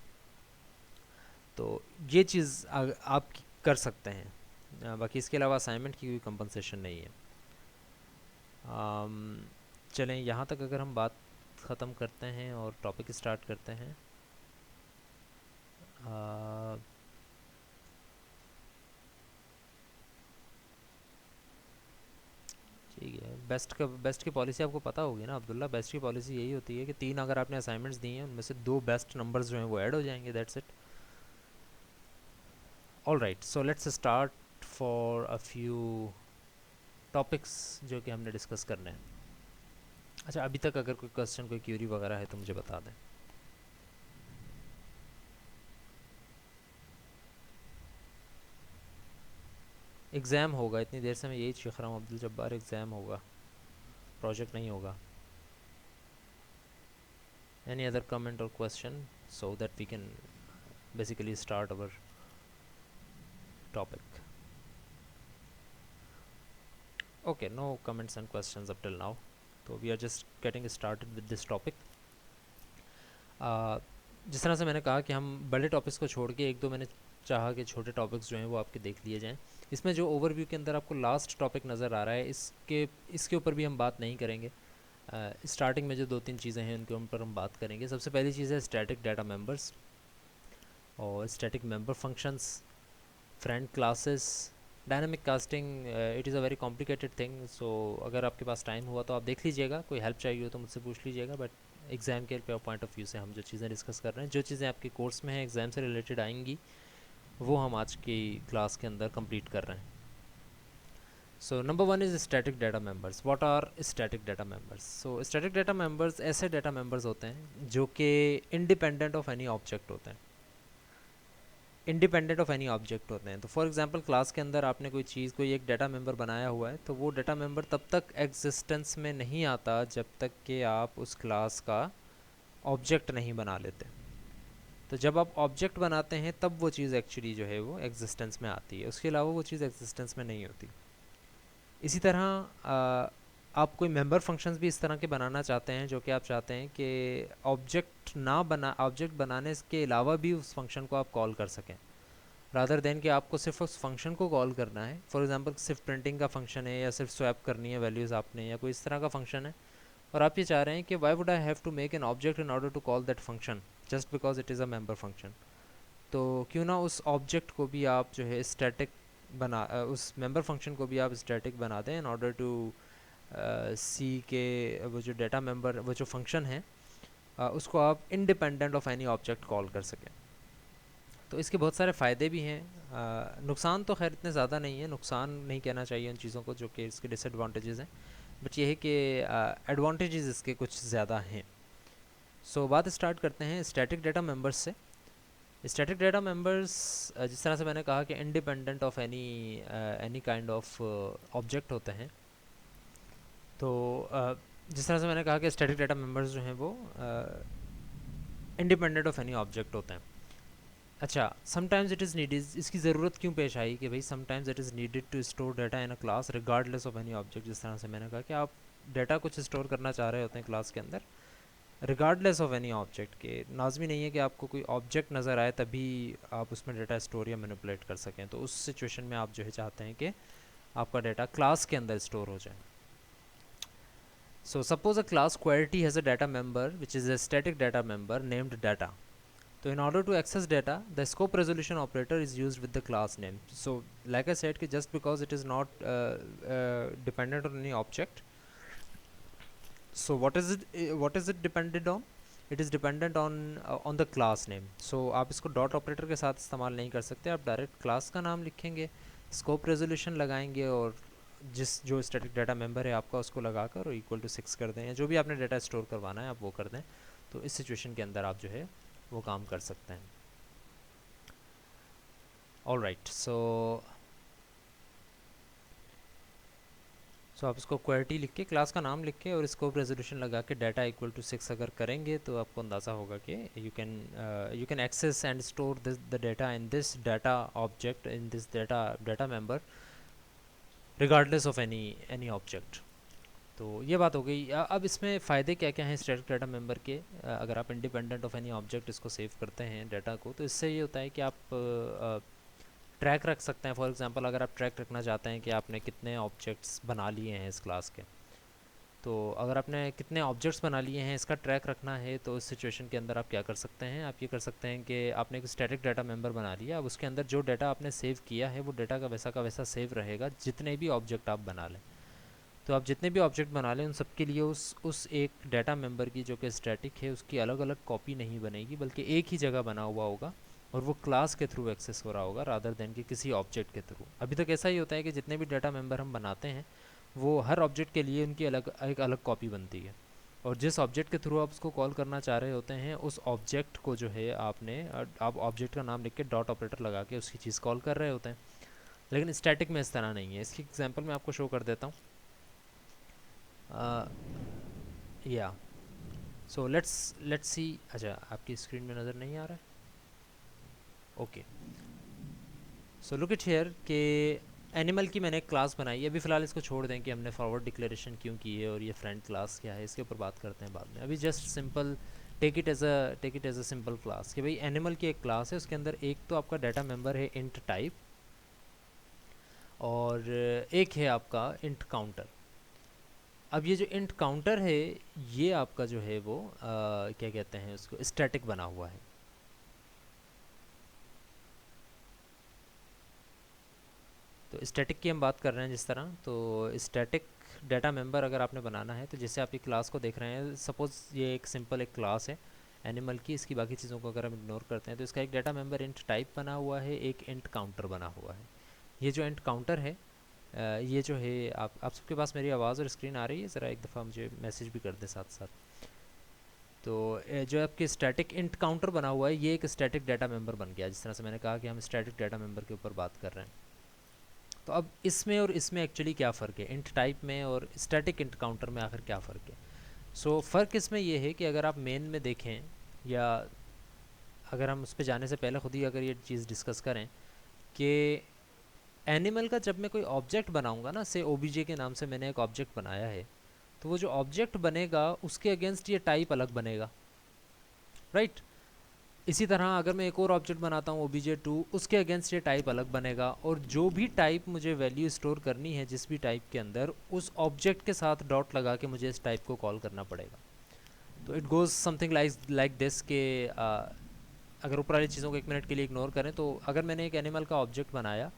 S1: तो ये चीज़ आप कर सकते हैं। बाकी इसके अलावा असाइनमेंट की कोई कंपनसेशन नहीं है। अम, चलें यहाँ तक अगर हम बात ख़त्म करते हैं और टॉपिक स्टार्ट करते हैं। अ, ठीक है, बेस्ट की पॉलिसी आपको पता होगी ना अब्दुल्ला। बेस्ट की पॉलिसी यही होती है कि 3 अगर आपने असाइनमेंट्स दी हैं उनमें से 2 बेस्ट नंबर्स जो हैं वो ऐड हो जाएंगे, that's it. All right, so let's start for a few topics जो कि हमने डिस्कस करने हैं। अच्छा, अभी तक अगर कोई क्वेश्चन, कोई क्यूरी वगैरह है तो मुझे बता दें। एग्ज़ाम होगा, इतनी देर से मैं यही सीख रहा हूँ अब्दुल जब्बार, एग्ज़ाम होगा, प्रोजेक्ट नहीं होगा। एनी अदर कमेंट और question so that we can basically start our topic. Okay, no comments and questions up till now, तो we are just getting started with this topic. जिस तरह से मैंने कहा कि हम बड़े टॉपिक्स को छोड़ के एक दो मैंने चाहा कि छोटे टॉपिक्स जो हैं वो आपके देख लिए जाएं। इसमें जो ओवरव्यू के अंदर आपको लास्ट टॉपिक नज़र आ रहा है, इसके ऊपर भी हम बात नहीं करेंगे। स्टार्टिंग में जो 2-3 चीज़ें हैं उनके ऊपर हम बात करेंगे। सबसे पहली चीज़ है स्टैटिक डाटा मेंबर्स और static member functions, friend classes, dynamic casting. It is a very complicated thing, so अगर आपके पास टाइम हुआ तो आप देख लीजिएगा, कोई हेल्प चाहिए हो तो मुझसे पूछ लीजिएगा। बट एग्ज़ाम के पॉइंट ऑफ व्यू से हम जो चीज़ें डिस्कस कर रहे हैं, जो चीज़ें आपके कोर्स में हैं एग्ज़ाम से रिलेटेड आएंगी, वो हम आज की क्लास के अंदर कंप्लीट कर रहे हैं। So number 1 is static data members. What are static data members? So static data members ऐसे डाटा मेंबर्स होते हैं जो कि इंडिपेंडेंट ऑफ एनी ऑब्जेक्ट होते हैं, इंडिपेंडेंट ऑफ एनी ऑब्जेक्ट होते हैं। तो फॉर एग्जांपल क्लास के अंदर आपने कोई चीज़, कोई एक डाटा मेंबर बनाया हुआ है, तो वो डाटा मेंबर तब तक एग्जिस्टेंस में नहीं आता जब तक कि आप उस क्लास का ऑब्जेक्ट नहीं बना लेते। तो जब आप ऑब्जेक्ट बनाते हैं तब वो चीज़ एक्चुअली जो है वो एग्जिस्टेंस में आती है, उसके अलावा वो चीज़ एग्जिस्टेंस में नहीं होती। इसी तरह आप कोई मेंबर फंक्शंस भी इस तरह के बनाना चाहते हैं जो कि आप चाहते हैं कि ऑब्जेक्ट बनाने के अलावा भी उस फंक्शन को आप कॉल कर सकें, रादर देन कि आपको सिर्फ उस फंक्शन को कॉल करना है। फॉर एग्जांपल सिर्फ प्रिंटिंग का फंक्शन है या सिर्फ स्वैप करनी है वैल्यूज़ आपने, या कोई इस तरह का फंक्शन है, और आप ये चाह रहे हैं कि why would I have to make an object in order to call that function just because it is a member function. तो क्यों ना उस ऑब्जेक्ट को भी आप जो है स्टैटिक उस मेंबर फंक्शन को भी आप स्टैटिक बना दें इन ऑर्डर टू सी के वो जो डाटा मेंबर, वो जो फंक्शन है, उसको आप independent of any object call कर सकें। तो इसके बहुत सारे फ़ायदे भी हैं। नुकसान तो खैर इतने ज़्यादा नहीं है, नुकसान नहीं कहना चाहिए उन चीज़ों को जो कि इसके डिसएडवांटेजेस हैं, बट ये है कि एडवांटेजेस इसके कुछ ज़्यादा हैं। सो बात स्टार्ट करते हैं स्टैटिक डाटा मेंबर्स से। स्टैटिक डाटा मेंबर्स, जिस तरह से मैंने कहा कि independent of any kind of object होते हैं, तो जिस तरह से मैंने कहा कि स्टैटिक डाटा मेंबर्स जो हैं वो इंडिपेंडेंट ऑफ एनी ऑब्जेक्ट होते हैं। अच्छा, समटाइम्स इट इज़ नीडेड, इसकी ज़रूरत क्यों पेश आई कि भाई sometimes it is needed to store data in a class regardless of any object. जिस तरह से मैंने कहा कि आप डाटा कुछ स्टोर करना चाह रहे होते हैं क्लास के अंदर रिगार्डलेस ऑफ एनी ऑब्जेक्ट के, लाजमी नहीं है कि आपको कोई ऑब्जेक्ट नज़र आए तभी आप उसमें डाटा स्टोर या मैनिपुलेट कर सकें। तो उस सिचुएशन में आप जो है चाहते हैं कि आपका डाटा क्लास के अंदर स्टोर हो जाए। So suppose a class quality has a data member which is a static data member named data. So in order to access data, the scope resolution operator is used with the class name. So like I said, कि just because it is not dependent on any object, so what is it dependent on? It is dependent on the class name. So आप इसको dot operator के साथ इस्तेमाल नहीं कर सकते, आप डायरेक्ट क्लास का नाम लिखेंगे, स्कोप रेजोल्यूशन लगाएंगे और जो स्टैटिक डाटा मेंबर है आपका उसको लगाकर और इक्वल टू 6 कर दें, या जो भी आपने डाटा स्टोर करवाना है आप वो कर दें। तो इस सिचुएशन के अंदर आप जो है वो काम कर सकते हैं। ऑल राइट, सो आप इसको क्वेरी लिख के, क्लास का नाम लिख के और स्कोप रेजोल्यूशन लगा के डाटा इक्वल टू 6 अगर करेंगे तो आपको अंदाज़ा होगा कि you can access and store this the data in this data object, in this data member, regardless of any object. तो ये बात हो गई। अब इसमें फ़ायदे क्या क्या हैं स्टैटिक डाटा मेंबर के? अगर आप इंडिपेंडेंट ऑफ एनी ऑब्जेक्ट इसको सेव करते हैं डाटा को, तो इससे ये होता है कि आप ट्रैक रख सकते हैं। फॉर एग्जांपल अगर आप ट्रैक रखना चाहते हैं कि आपने कितने ऑब्जेक्ट्स बना लिए हैं इस क्लास के, तो अगर आपने कितने ऑब्जेक्ट्स बना लिए हैं इसका ट्रैक रखना है, तो इस सिचुएशन के अंदर आप क्या कर सकते हैं, आप ये कर सकते हैं कि आपने एक स्टैटिक डाटा मेंबर बना लिया। अब उसके अंदर जो डाटा आपने सेव किया है वो डाटा का वैसा सेव रहेगा जितने भी ऑब्जेक्ट आप बना लें। तो आप जितने भी ऑब्जेक्ट बना लें उन सब के लिए उस एक डाटा मेंबर की जो कि स्टैटिक है उसकी अलग अलग कॉपी नहीं बनेगी, बल्कि एक ही जगह बना हुआ होगा और वो क्लास के थ्रू एक्सेस हो रहा होगा रादर देन कि किसी ऑब्जेक्ट के थ्रू। अभी तक ऐसा ही होता है कि जितने भी डाटा मेंबर हम बनाते हैं वो हर ऑब्जेक्ट के लिए उनकी एक अलग कॉपी बनती है, और जिस ऑब्जेक्ट के थ्रू आप उसको कॉल करना चाह रहे होते हैं उस ऑब्जेक्ट को जो है आप ऑब्जेक्ट का नाम लिख के डॉट ऑपरेटर लगा के उसकी चीज़ कॉल कर रहे होते हैं। लेकिन स्टैटिक में इस तरह नहीं है। इसकी एग्जांपल मैं आपको शो कर देता हूँ। या सो लेट्स सी। अच्छा, आपकी स्क्रीन में नज़र नहीं आ रहा है? Okay, so look it here कि एनिमल की मैंने एक क्लास बनाई है। अभी फ़िलहाल इसको छोड़ दें कि हमने फॉरवर्ड डिक्लेरेशन क्यों की है और ये फ्रेंड क्लास क्या है, इसके ऊपर बात करते हैं बाद में। अभी just simple take it as a simple class कि भाई एनिमल की एक क्लास है, उसके अंदर एक तो आपका डाटा मेंबर है इंट टाइप और एक है आपका इंट काउंटर। अब ये जो इंट काउंटर है ये आपका जो है वो क्या कहते हैं उसको, स्टैटिक बना हुआ है। तो स्टैटिक की हम बात कर रहे हैं जिस तरह, तो स्टैटिक डाटा मेंबर अगर आपने बनाना है तो जैसे आप ये क्लास को देख रहे हैं, सपोज़ ये एक सिंपल एक क्लास है एनिमल की, इसकी बाकी चीज़ों को अगर हम इग्नोर करते हैं तो इसका एक डाटा मेंबर इंट टाइप बना हुआ है, एक इंट काउंटर बना हुआ है। ये जो इंट काउंटर है ये जो है, आप सबके पास मेरी आवाज़ और स्क्रीन आ रही है? ज़रा एक दफ़ा मुझे मैसेज भी कर दें साथ साथ। तो जो आपके स्टैटिक इंट काउंटर बना हुआ है ये एक स्टैटिक डाटा मेंबर बन गया, जिस तरह से मैंने कहा कि हम स्टैटिक डाटा मेंबर के ऊपर बात कर रहे हैं। तो अब इसमें और इसमें एक्चुअली क्या फ़र्क है, इंट टाइप में और स्टैटिक इंट काउंटर में आखिर क्या फ़र्क है? सो फ़र्क इसमें ये है कि अगर आप मेन में देखें, या अगर हम उस पर जाने से पहले खुद ही अगर ये चीज़ डिस्कस करें कि एनिमल का जब मैं कोई ऑब्जेक्ट बनाऊंगा ना, से ओबीजे के नाम से मैंने एक ऑब्जेक्ट बनाया है, तो वो जो ऑब्जेक्ट बनेगा उसके अगेंस्ट ये टाइप अलग बनेगा, राइट? इसी तरह अगर मैं एक और ऑब्जेक्ट बनाता हूँ obj2, उसके अगेंस्ट ये टाइप अलग बनेगा, और जो भी टाइप मुझे वैल्यू स्टोर करनी है जिस भी टाइप के अंदर, उस ऑब्जेक्ट के साथ डॉट लगा के मुझे इस टाइप को कॉल करना पड़ेगा। तो it goes something like this के अगर ऊपर वाली चीज़ों को एक मिनट के लिए इग्नोर करें, तो अगर मैंने एक एनिमल का ऑब्जेक्ट बनाया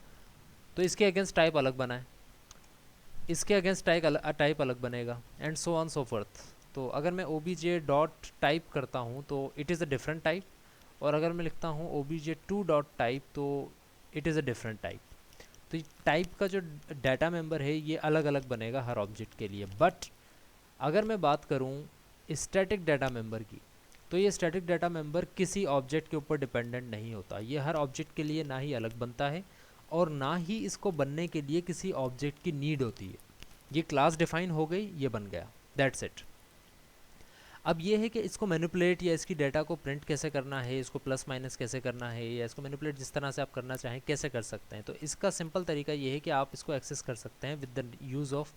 S1: तो इसके अगेंस्ट टाइप अलग बनाए, इसके अगेंस्ट टाइप अलग बनेगा, and so on so forth. तो अगर मैं obj डॉट टाइप करता हूँ तो it is a different type, और अगर मैं लिखता हूँ obj2 डॉट टाइप तो it is a different type. तो टाइप का जो डाटा मेंबर है ये अलग अलग बनेगा हर ऑब्जेक्ट के लिए। बट अगर मैं बात करूँ स्टैटिक डाटा मेंबर की, तो ये स्टैटिक डाटा मेंबर किसी ऑब्जेक्ट के ऊपर डिपेंडेंट नहीं होता। ये हर ऑब्जेक्ट के लिए ना ही अलग बनता है और ना ही इसको बनने के लिए किसी ऑब्जेक्ट की नीड होती है। ये क्लास डिफाइन हो गई, ये बन गया, दैट्स इट। अब ये है कि इसको मैनिपुलेट या इसकी डाटा को प्रिंट कैसे करना है, इसको प्लस माइनस कैसे करना है, या इसको मैनिपुलेट जिस तरह से आप करना चाहें कैसे कर सकते हैं। तो इसका सिंपल तरीका ये है कि आप इसको एक्सेस कर सकते हैं with the use of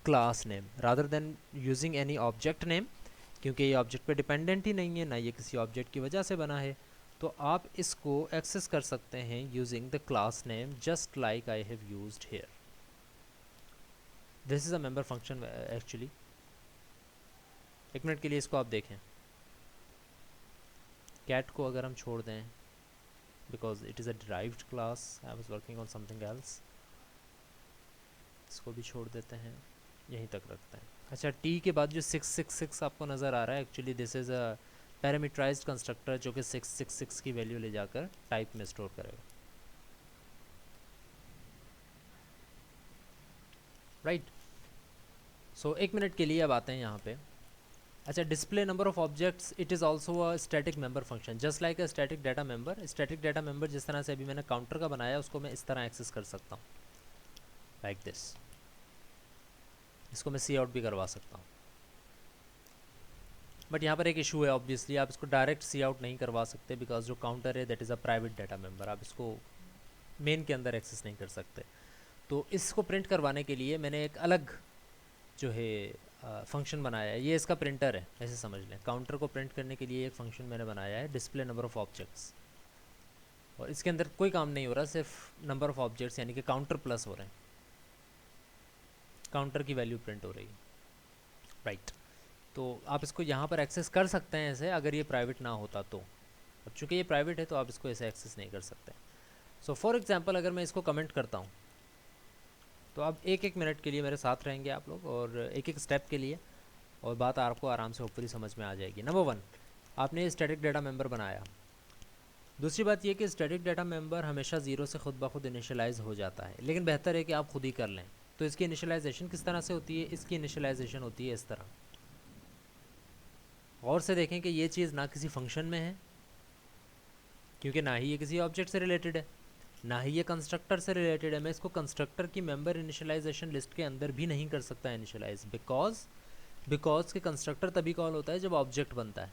S1: class name rather than using any object name, क्योंकि ये ऑब्जेक्ट पे डिपेंडेंट ही नहीं है, ना ये किसी ऑब्जेक्ट की वजह से बना है। तो आप इसको एक्सेस कर सकते हैं using the class name, just like I have used here. This is a member function actually. एक मिनट के लिए इसको आप देखें। कैट को अगर हम छोड़ दें, because it is a derived class, I was working on something else, इसको भी छोड़ देते हैं, यहीं तक रखते हैं। अच्छा, टी के बाद जो 666 आपको नज़र आ रहा है, actually this is a parameterized constructor जो कि 666 की वैल्यू ले जाकर टाइप में स्टोर करेगा, राइट? सो एक मिनट के लिए अब आते हैं यहाँ पे अच्छा, display number of objects, it is also a static member function just like a static data member. Static data member जिस तरह से अभी मैंने काउंटर का बनाया उसको मैं इस तरह एक्सेस कर सकता हूँ, लाइक दिस। इसको मैं सी आउट भी करवा सकता हूँ, बट यहाँ पर एक इशू है ऑब्वियसली, आप इसको डायरेक्ट सी आउट नहीं करवा सकते बिकॉज जो काउंटर है that is a private data member, आप इसको मेन के अंदर एक्सेस नहीं कर सकते। तो इसको प्रिंट करवाने के लिए मैंने एक अलग जो है फंक्शन बनाया है, ये इसका प्रिंटर है ऐसे समझ लें। काउंटर को प्रिंट करने के लिए एक फंक्शन मैंने बनाया है, डिस्प्ले नंबर ऑफ ऑब्जेक्ट्स, और इसके अंदर कोई काम नहीं हो रहा, सिर्फ नंबर ऑफ ऑब्जेक्ट्स यानी कि काउंटर प्लस हो रहे हैं, काउंटर की वैल्यू प्रिंट हो रही है, राइट। तो आप इसको यहाँ पर एक्सेस कर सकते हैं ऐसे, अगर ये प्राइवेट ना होता तो। अब चूँकि ये प्राइवेट है तो आप इसको ऐसे एक्सेस नहीं कर सकते। सो फॉर एग्जांपल अगर मैं इसको कमेंट करता हूँ तो अब एक एक मिनट के लिए मेरे साथ रहेंगे आप लोग, और एक एक स्टेप के लिए, और बात आपको आराम से होपफुली समझ में आ जाएगी। नंबर 1, आपने स्टैटिक डाटा मेंबर बनाया। दूसरी बात ये कि स्टैटिक डाटा मेंबर हमेशा ज़ीरो से खुद ब खुद इनिशियलाइज़ हो जाता है, लेकिन बेहतर है कि आप खुद ही कर लें। तो इसकी इनिशियलाइजेशन किस तरह से होती है? इसकी इनिशियलाइजेशन होती है इस तरह। और से देखें कि ये चीज़ ना किसी फंक्शन में है, क्योंकि ना ही ये किसी ऑब्जेक्ट से रिलेटेड है, ना ही ये कंस्ट्रक्टर से रिलेटेड है। मैं इसको कंस्ट्रक्टर की मेंबर इनिशियलाइजेशन लिस्ट के अंदर भी नहीं कर सकता इनिशियलाइज, बिकॉज के कंस्ट्रक्टर तभी कॉल होता है जब ऑब्जेक्ट बनता है,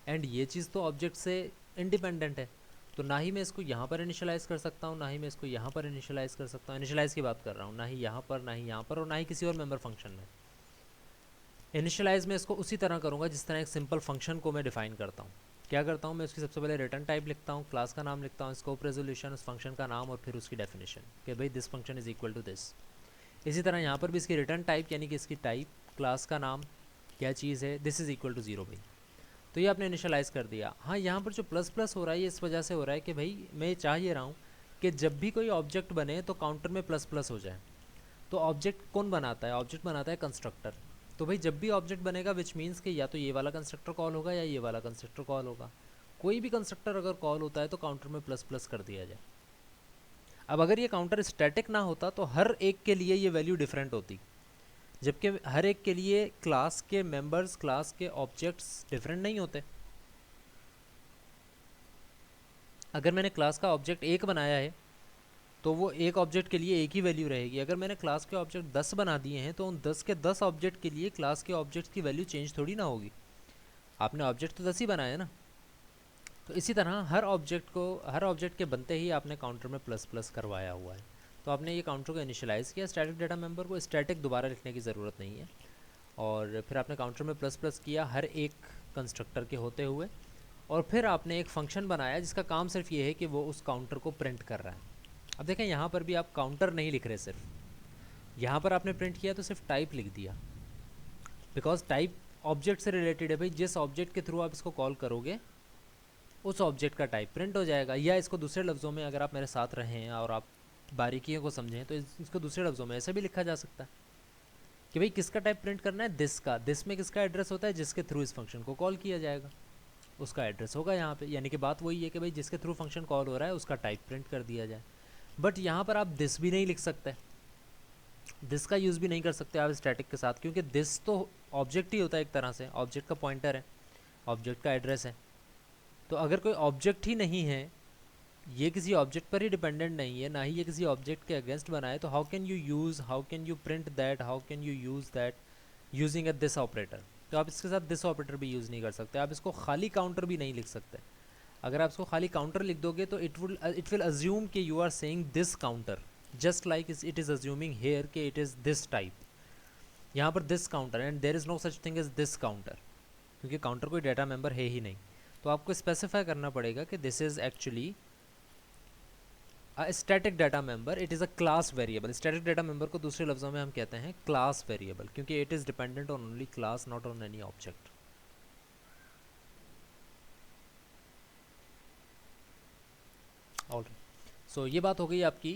S1: एंड ये चीज़ तो ऑब्जेक्ट से इंडिपेंडेंट है। तो ना ही मैं इसको यहाँ पर इनिशियलाइज़ कर सकता हूँ, ना ही मैं इसको यहाँ पर इनिशियलाइज़ कर सकता हूँ, इनिशियलाइज़ की बात कर रहा हूँ, ना ही यहाँ पर, ना ही यहाँ पर, और ना ही किसी और मेंबर फंक्शन में। इनिशियलाइज़ में इसको उसी तरह करूँगा जिस तरह एक सिंपल फंक्शन को मैं डिफ़ाइन करता हूँ। क्या करता हूँ मैं? उसकी सबसे पहले रिटर्न टाइप लिखता हूँ, क्लास का नाम लिखता हूँ, स्कोप रेजोल्यूशन, उस फंक्शन का नाम, और फिर उसकी डेफिनेशन कि भाई this function is equal to this. इसी तरह यहाँ पर भी इसकी रिटर्न टाइप यानी कि इसकी टाइप, क्लास का नाम क्या चीज़ है, दिस इज़ इक्वल टू 0 भाई। तो ये आपने इनिशियलाइज़ कर दिया। हाँ, यहाँ पर जो प्लस प्लस हो रहा है ये इस वजह से हो रहा है कि भाई मैं चाह ये रहा हूँ कि जब भी कोई ऑब्जेक्ट बने तो काउंटर में प्लस प्लस हो जाए। तो ऑब्जेक्ट कौन बनाता है? ऑब्जेक्ट बनाता है कंस्ट्रक्टर। तो भाई जब भी ऑब्जेक्ट बनेगा विच मीन्स कि या तो ये वाला कंस्ट्रक्टर कॉल होगा या ये वाला कंस्ट्रक्टर कॉल होगा। कोई भी कंस्ट्रक्टर अगर कॉल होता है तो काउंटर में प्लस प्लस कर दिया जाए। अब अगर ये काउंटर स्टैटिक ना होता तो हर एक के लिए ये वैल्यू डिफरेंट होती, जबकि हर एक के लिए क्लास के मेंबर्स, क्लास के ऑब्जेक्ट्स डिफरेंट नहीं होते। अगर मैंने क्लास का ऑब्जेक्ट 1 बनाया है तो वो एक ऑब्जेक्ट के लिए एक ही वैल्यू रहेगी। अगर मैंने क्लास के ऑब्जेक्ट 10 बना दिए हैं तो उन 10 के 10 ऑब्जेक्ट के लिए क्लास के ऑब्जेक्ट्स की वैल्यू चेंज थोड़ी ना होगी। आपने ऑब्जेक्ट तो 10 ही बनाया ना। तो इसी तरह हर ऑब्जेक्ट के बनते ही आपने काउंटर में प्लस प्लस करवाया हुआ है। तो आपने ये काउंटर को इनिशियलाइज़ किया, स्टैटिक डाटा मेंबर को स्टैटिक दोबारा लिखने की ज़रूरत नहीं है, और फिर आपने काउंटर में प्लस प्लस किया हर एक कंस्ट्रक्टर के होते हुए, और फिर आपने एक फंक्शन बनाया जिसका काम सिर्फ ये है कि वो उस काउंटर को प्रिंट कर रहा है। अब देखें यहाँ पर भी आप काउंटर नहीं लिख रहे, सिर्फ यहाँ पर आपने प्रिंट किया तो सिर्फ टाइप लिख दिया, बिकॉज टाइप ऑब्जेक्ट से रिलेटेड है भाई। जिस ऑब्जेक्ट के थ्रू आप इसको कॉल करोगे उस ऑब्जेक्ट का टाइप प्रिंट हो जाएगा। या इसको दूसरे लफ्ज़ों में, अगर आप मेरे साथ रहें और आप बारीकियों को समझें, तो इसको दूसरे लफ्ज़ों में ऐसे भी लिखा जा सकता है कि भाई किसका टाइप प्रिंट करना है? दिस का। दिस में किसका एड्रेस होता है? जिसके थ्रू इस फंक्शन को कॉल किया जाएगा उसका एड्रेस होगा यहाँ पे। यानी कि बात वही है कि भाई जिसके थ्रू फंक्शन कॉल हो रहा है उसका टाइप प्रिंट कर दिया जाए। बट यहाँ पर आप दिस भी नहीं लिख सकते, दिस का यूज़ भी नहीं कर सकते आप स्टैटिक के साथ, क्योंकि दिस तो ऑब्जेक्ट ही होता है एक तरह से, ऑब्जेक्ट का पॉइंटर है, ऑब्जेक्ट का एड्रेस है। तो अगर कोई ऑब्जेक्ट ही नहीं है, ये किसी ऑब्जेक्ट पर ही डिपेंडेंट नहीं है, ना ही ये किसी ऑब्जेक्ट के अगेंस्ट बना है, तो how can you print that, how can you use that using a this operator? तो आप इसके साथ दिस ऑपरेटर भी यूज़ नहीं कर सकते। आप इसको खाली काउंटर भी नहीं लिख सकते। अगर आप इसको खाली काउंटर लिख दोगे तो इट विल अज्यूम कि you are saying this counter, just like it is assuming here कि इट इज़ दिस टाइप। यहाँ पर this counter, and there is no such thing as this counter, क्योंकि काउंटर कोई data member है ही नहीं। तो आपको स्पेसिफाई करना पड़ेगा कि this is actually static data member, it is a class variable. Static data member को दूसरे लफ्ज़ों में हम कहते हैं क्लास वेरिएबल, क्योंकि it is dependent on only class, not on any object. Alright, so ये बात हो गई आपकी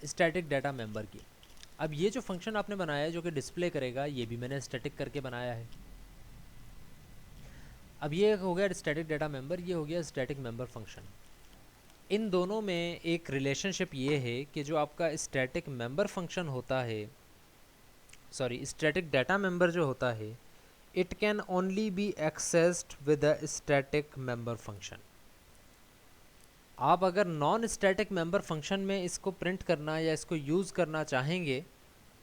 S1: स्टैटिक डाटा मेंबर की। अब ये जो फंक्शन आपने बनाया है जो कि डिस्प्ले करेगा, ये भी मैंने स्टैटिक करके बनाया है। अब ये हो गया स्टैटिक डाटा मेंबर, ये हो गया स्टैटिक मेंबर फंक्शन। इन दोनों में एक रिलेशनशिप ये है कि जो आपका स्टैटिक मेंबर फंक्शन होता है, सॉरी स्टैटिक डाटा मेंबर जो होता है, it can only B accessed with a static member function. आप अगर नॉन स्टैटिक मेंबर फंक्शन में इसको प्रिंट करना या इसको यूज़ करना चाहेंगे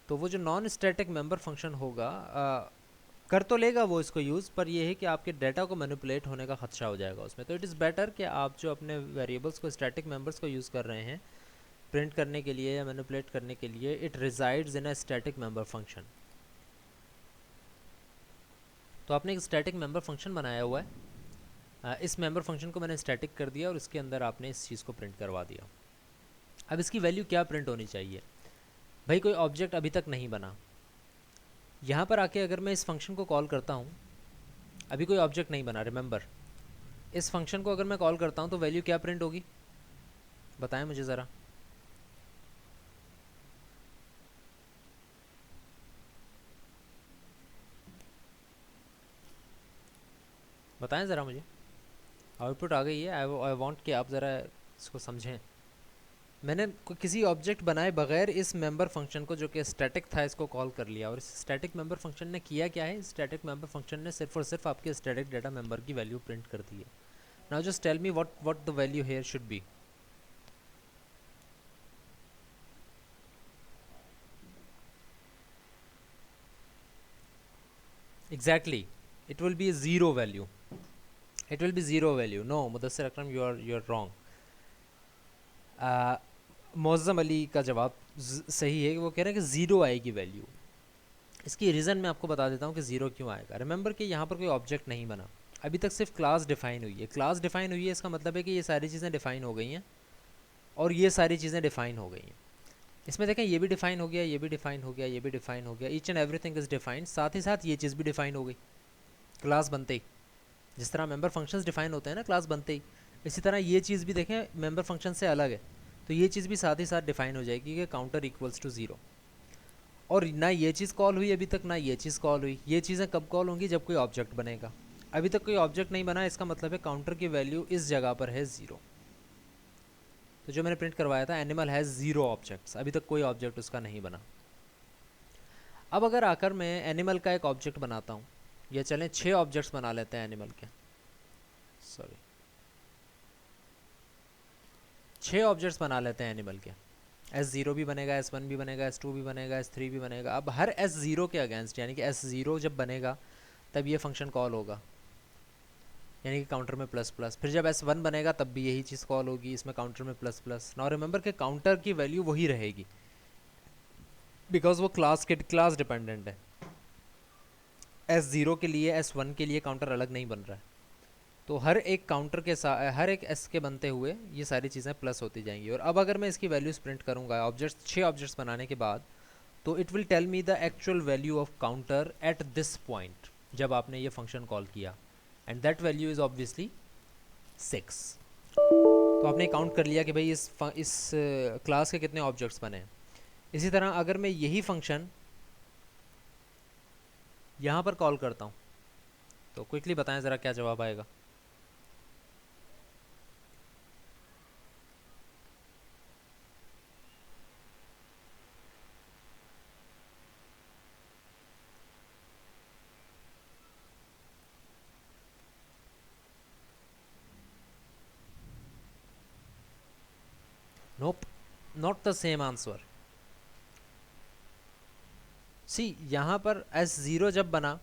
S1: तो वो जो नॉन स्टैटिक मेंबर फंक्शन होगा कर तो लेगा वो इसको यूज़, पर ये है कि आपके डाटा को मैनिपुलेट होने का खदशा हो जाएगा उसमें। तो इट इज़ बेटर कि आप जो अपने वेरिएबल्स को स्टैटिक मेंबर्स को यूज़ कर रहे हैं प्रिंट करने के लिए या मैनिपुलेट करने के लिए, it resides in a static member function. तो आपने एक स्टैटिक मेंबर फंक्शन बनाया हुआ है, इस मेंबर फंक्शन को मैंने स्टैटिक कर दिया और इसके अंदर आपने इस चीज़ को प्रिंट करवा दिया। अब इसकी वैल्यू क्या प्रिंट होनी चाहिए? भाई कोई ऑब्जेक्ट अभी तक नहीं बना, यहाँ पर आके अगर मैं इस फंक्शन को कॉल करता हूँ, अभी कोई ऑब्जेक्ट नहीं बना, रिमेंबर इस फंक्शन को अगर मैं कॉल करता हूँ तो वैल्यू क्या प्रिंट होगी, बताएं मुझे ज़रा। बताएं ज़रा मुझे। आउटपुट आ गई है। आई वांट कि आप ज़रा इसको समझें। मैंने किसी ऑब्जेक्ट बनाए बगैर इस मेंबर फंक्शन को, जो कि स्टैटिक था, इसको कॉल कर लिया और इस स्टैटिक मेंबर फंक्शन ने किया क्या है? स्टैटिक मेंबर फंक्शन ने सिर्फ और सिर्फ आपके स्टैटिक डाटा मेंबर की वैल्यू प्रिंट कर दी है। Now just tell me what the value here should be. Exactly, it will be a zero value. It will be zero value. No, Mudassir Akram, you are wrong. Mauzam Ali का जवाब सही है कि वो कह रहे हैं कि ज़ीरो आएगी वैल्यू। इसकी रीज़न मैं आपको बता देता हूँ कि ज़ीरो क्यों आएगा। रिमेंबर कि यहाँ पर कोई ऑब्जेक्ट नहीं बना, अभी तक सिर्फ क्लास डिफ़ाइन हुई है। क्लास डिफ़ाइन हुई है, इसका मतलब है कि ये सारी चीज़ें डिफ़ाइन हो गई हैं और ये सारी चीज़ें डिफ़ाइन हो गई हैं। इसमें देखें, ये भी डिफ़ाइन हो गया, ये भी डिफ़ाइन हो गया, ये भी डिफ़ाइन हो गया, ईच एंड एवरीथिंग इज़ डिफ़ाइंड। साथ ही साथ ये चीज़ भी डिफ़ाइन हो गई क्लास बनते ही। जिस तरह मेंबर फंक्शंस डिफाइन होते हैं ना क्लास बनते ही, इसी तरह ये चीज़ भी देखें मेंबर फंक्शन से अलग है, तो ये चीज़ भी साथ ही साथ डिफाइन हो जाएगी कि काउंटर इक्वल्स टू ज़ीरो। और ना ये चीज़ कॉल हुई अभी तक, ना ये चीज़ कॉल हुई। ये चीज़ें कब कॉल होंगी? जब कोई ऑब्जेक्ट बनेगा। अभी तक कोई ऑब्जेक्ट नहीं बना, इसका मतलब है काउंटर की वैल्यू इस जगह पर है ज़ीरो। तो जो मैंने प्रिंट करवाया था, एनिमल हैज़ ज़ीरो ऑब्जेक्ट्स, अभी तक कोई ऑब्जेक्ट उसका नहीं बना। अब अगर आकर मैं एनिमल का एक ऑब्जेक्ट बनाता हूँ, या चलें 6 ऑब्जेक्ट्स बना लेते हैं एनिमल के, सॉरी 6 ऑब्जेक्ट्स बना लेते हैं एनिमल के। S0 भी बनेगा, S1 भी बनेगा, S2 भी बनेगा, S3 भी बनेगा। अब हर S0 के अगेंस्ट, यानी कि S0 जब बनेगा तब ये फंक्शन कॉल होगा, यानी कि काउंटर में प्लस प्लस। फिर जब S1 बनेगा तब भी यही चीज़ कॉल होगी, इसमें काउंटर में प्लस प्लस। नाउ रिमेंबर कि काउंटर की वैल्यू वही रहेगी बिकॉज वो क्लास डिपेंडेंट है। S0 के लिए S1 के लिए काउंटर अलग नहीं बन रहा है, तो हर एक काउंटर के साथ, हर एक एस के बनते हुए ये सारी चीज़ें प्लस होती जाएंगी। और अब अगर मैं इसकी वैल्यूज़ प्रिंट करूँगा ऑब्जेक्ट्स, 6 ऑब्जेक्ट्स बनाने के बाद, तो it will tell me the actual value of counter at this point जब आपने ये फंक्शन कॉल किया, and that value is obviously 6। तो आपने काउंट कर लिया कि भाई इस क्लास के कितने ऑब्जेक्ट्स बने हैं। इसी तरह अगर मैं यही फंक्शन यहाँ पर कॉल करता हूँ, तो क्विकली बताएं ज़रा क्या जवाब आएगा। नोप, नॉट द सेम आंसर। सी यहाँ पर S0 जब बना,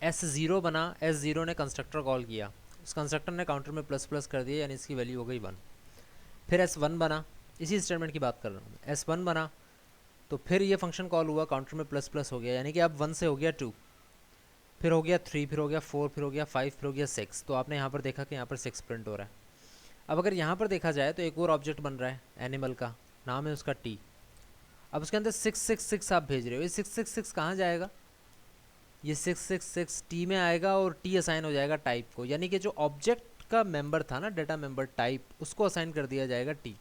S1: S0 बना, S0 ने कंस्ट्रक्टर कॉल किया, उस कंस्ट्रक्टर ने काउंटर में प्लस प्लस कर दिया, यानी इसकी वैल्यू हो गई 1। फिर S1 बना, इसी स्टेटमेंट की बात कर रहा हूँ मैं। S1 बना तो फिर ये फंक्शन कॉल हुआ, काउंटर में प्लस प्लस हो गया, यानी कि अब 1 से हो गया 2, फिर हो गया 3, फिर हो गया 4, फिर हो गया 5, फिर हो गया 6। तो आपने यहाँ पर देखा कि यहाँ पर 6 प्रिंट हो रहा है। अब अगर यहाँ पर देखा जाए तो एक और ऑब्जेक्ट बन रहा है एनिमल का, नाम है उसका T। अब उसके अंदर 666 आप भेज रहे हो, ये 666 कहाँ जाएगा? ये 666 T में आएगा और T असाइन हो जाएगा टाइप को, यानी कि जो ऑब्जेक्ट का मेंबर था ना, डाटा मेंबर टाइप, उसको असाइन कर दिया जाएगा T।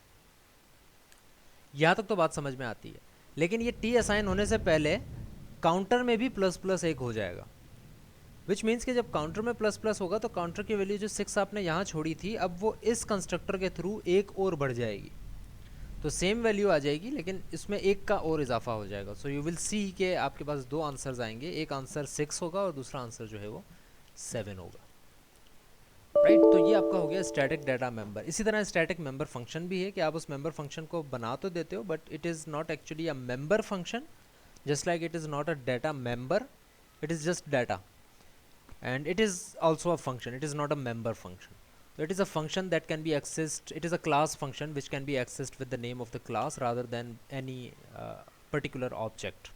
S1: यहाँ तक तो बात समझ में आती है, लेकिन ये T असाइन होने से पहले काउंटर में भी प्लस प्लस 1 हो जाएगा, विच मीन्स कि जब काउंटर में प्लस प्लस होगा तो काउंटर की वैल्यू जो 6 आपने यहाँ छोड़ी थी, अब वो इस कंस्ट्रक्टर के थ्रू एक और बढ़ जाएगी। तो सेम वैल्यू आ जाएगी, लेकिन इसमें एक का और इजाफा हो जाएगा. सो यू विल सी कि आपके पास दो आंसर्स आएंगे, एक आंसर 6 होगा और दूसरा आंसर जो है वो 7 होगा. राइट तो ये आपका हो गया स्टैटिक डाटा मेंबर. इसी तरह स्टैटिक मेंबर फंक्शन भी है कि आप उस मेंबर फंक्शन को बना तो देते हो, but it is not actually a member function, just like it is not a data member, it is just data, and it is also a function, it is not a member function. So it is a function that can be accessed, it is a class function which can be accessed with the name of the class rather than any particular object.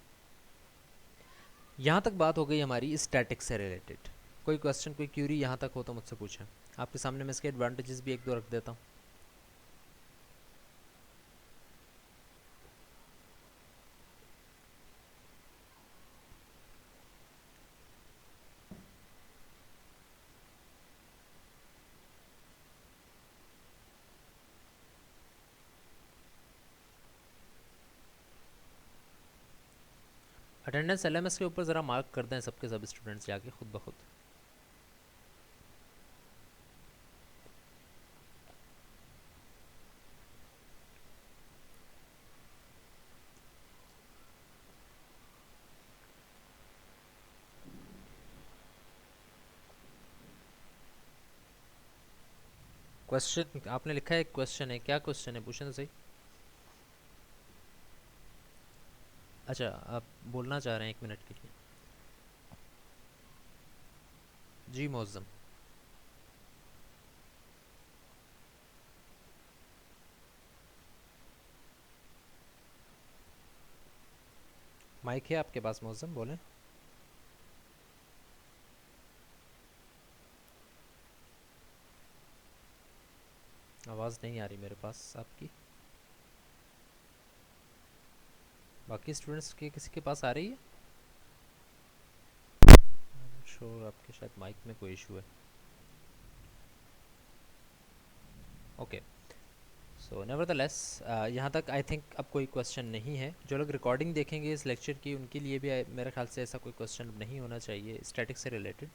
S1: यहाँ तक बात हो गई हमारी static से related. कोई question कोई Curie यहाँ तक हो तो मुझसे पूछें. आपके सामने मैं इसके एडवांटेजेस भी एक दो रख देता हूँ. अटेंडेंस एलएमएस के ऊपर ज़रा मार्क कर दें सबके सब स्टूडेंट्स जाके खुद ब खुद. क्वेश्चन आपने लिखा है, एक क्वेश्चन है, क्या क्वेश्चन है पूछें तो सही. अच्छा आप बोलना चाह रहे हैं 1 मिनट के लिए. जी मौज़म. माइक है आपके पास मौज़म, बोलें. आवाज़ नहीं आ रही मेरे पास आपकी. बाकी स्टूडेंट्स के किसी के पास आ रही है. श्योर आपके शायद माइक में कोई इशू है. ओके सो नेवरदलेस यहाँ तक आई थिंक अब कोई क्वेश्चन नहीं है. जो लोग रिकॉर्डिंग देखेंगे इस लेक्चर की उनके लिए भी मेरे ख्याल से ऐसा कोई क्वेश्चन नहीं होना चाहिए स्टैटिक से रिलेटेड.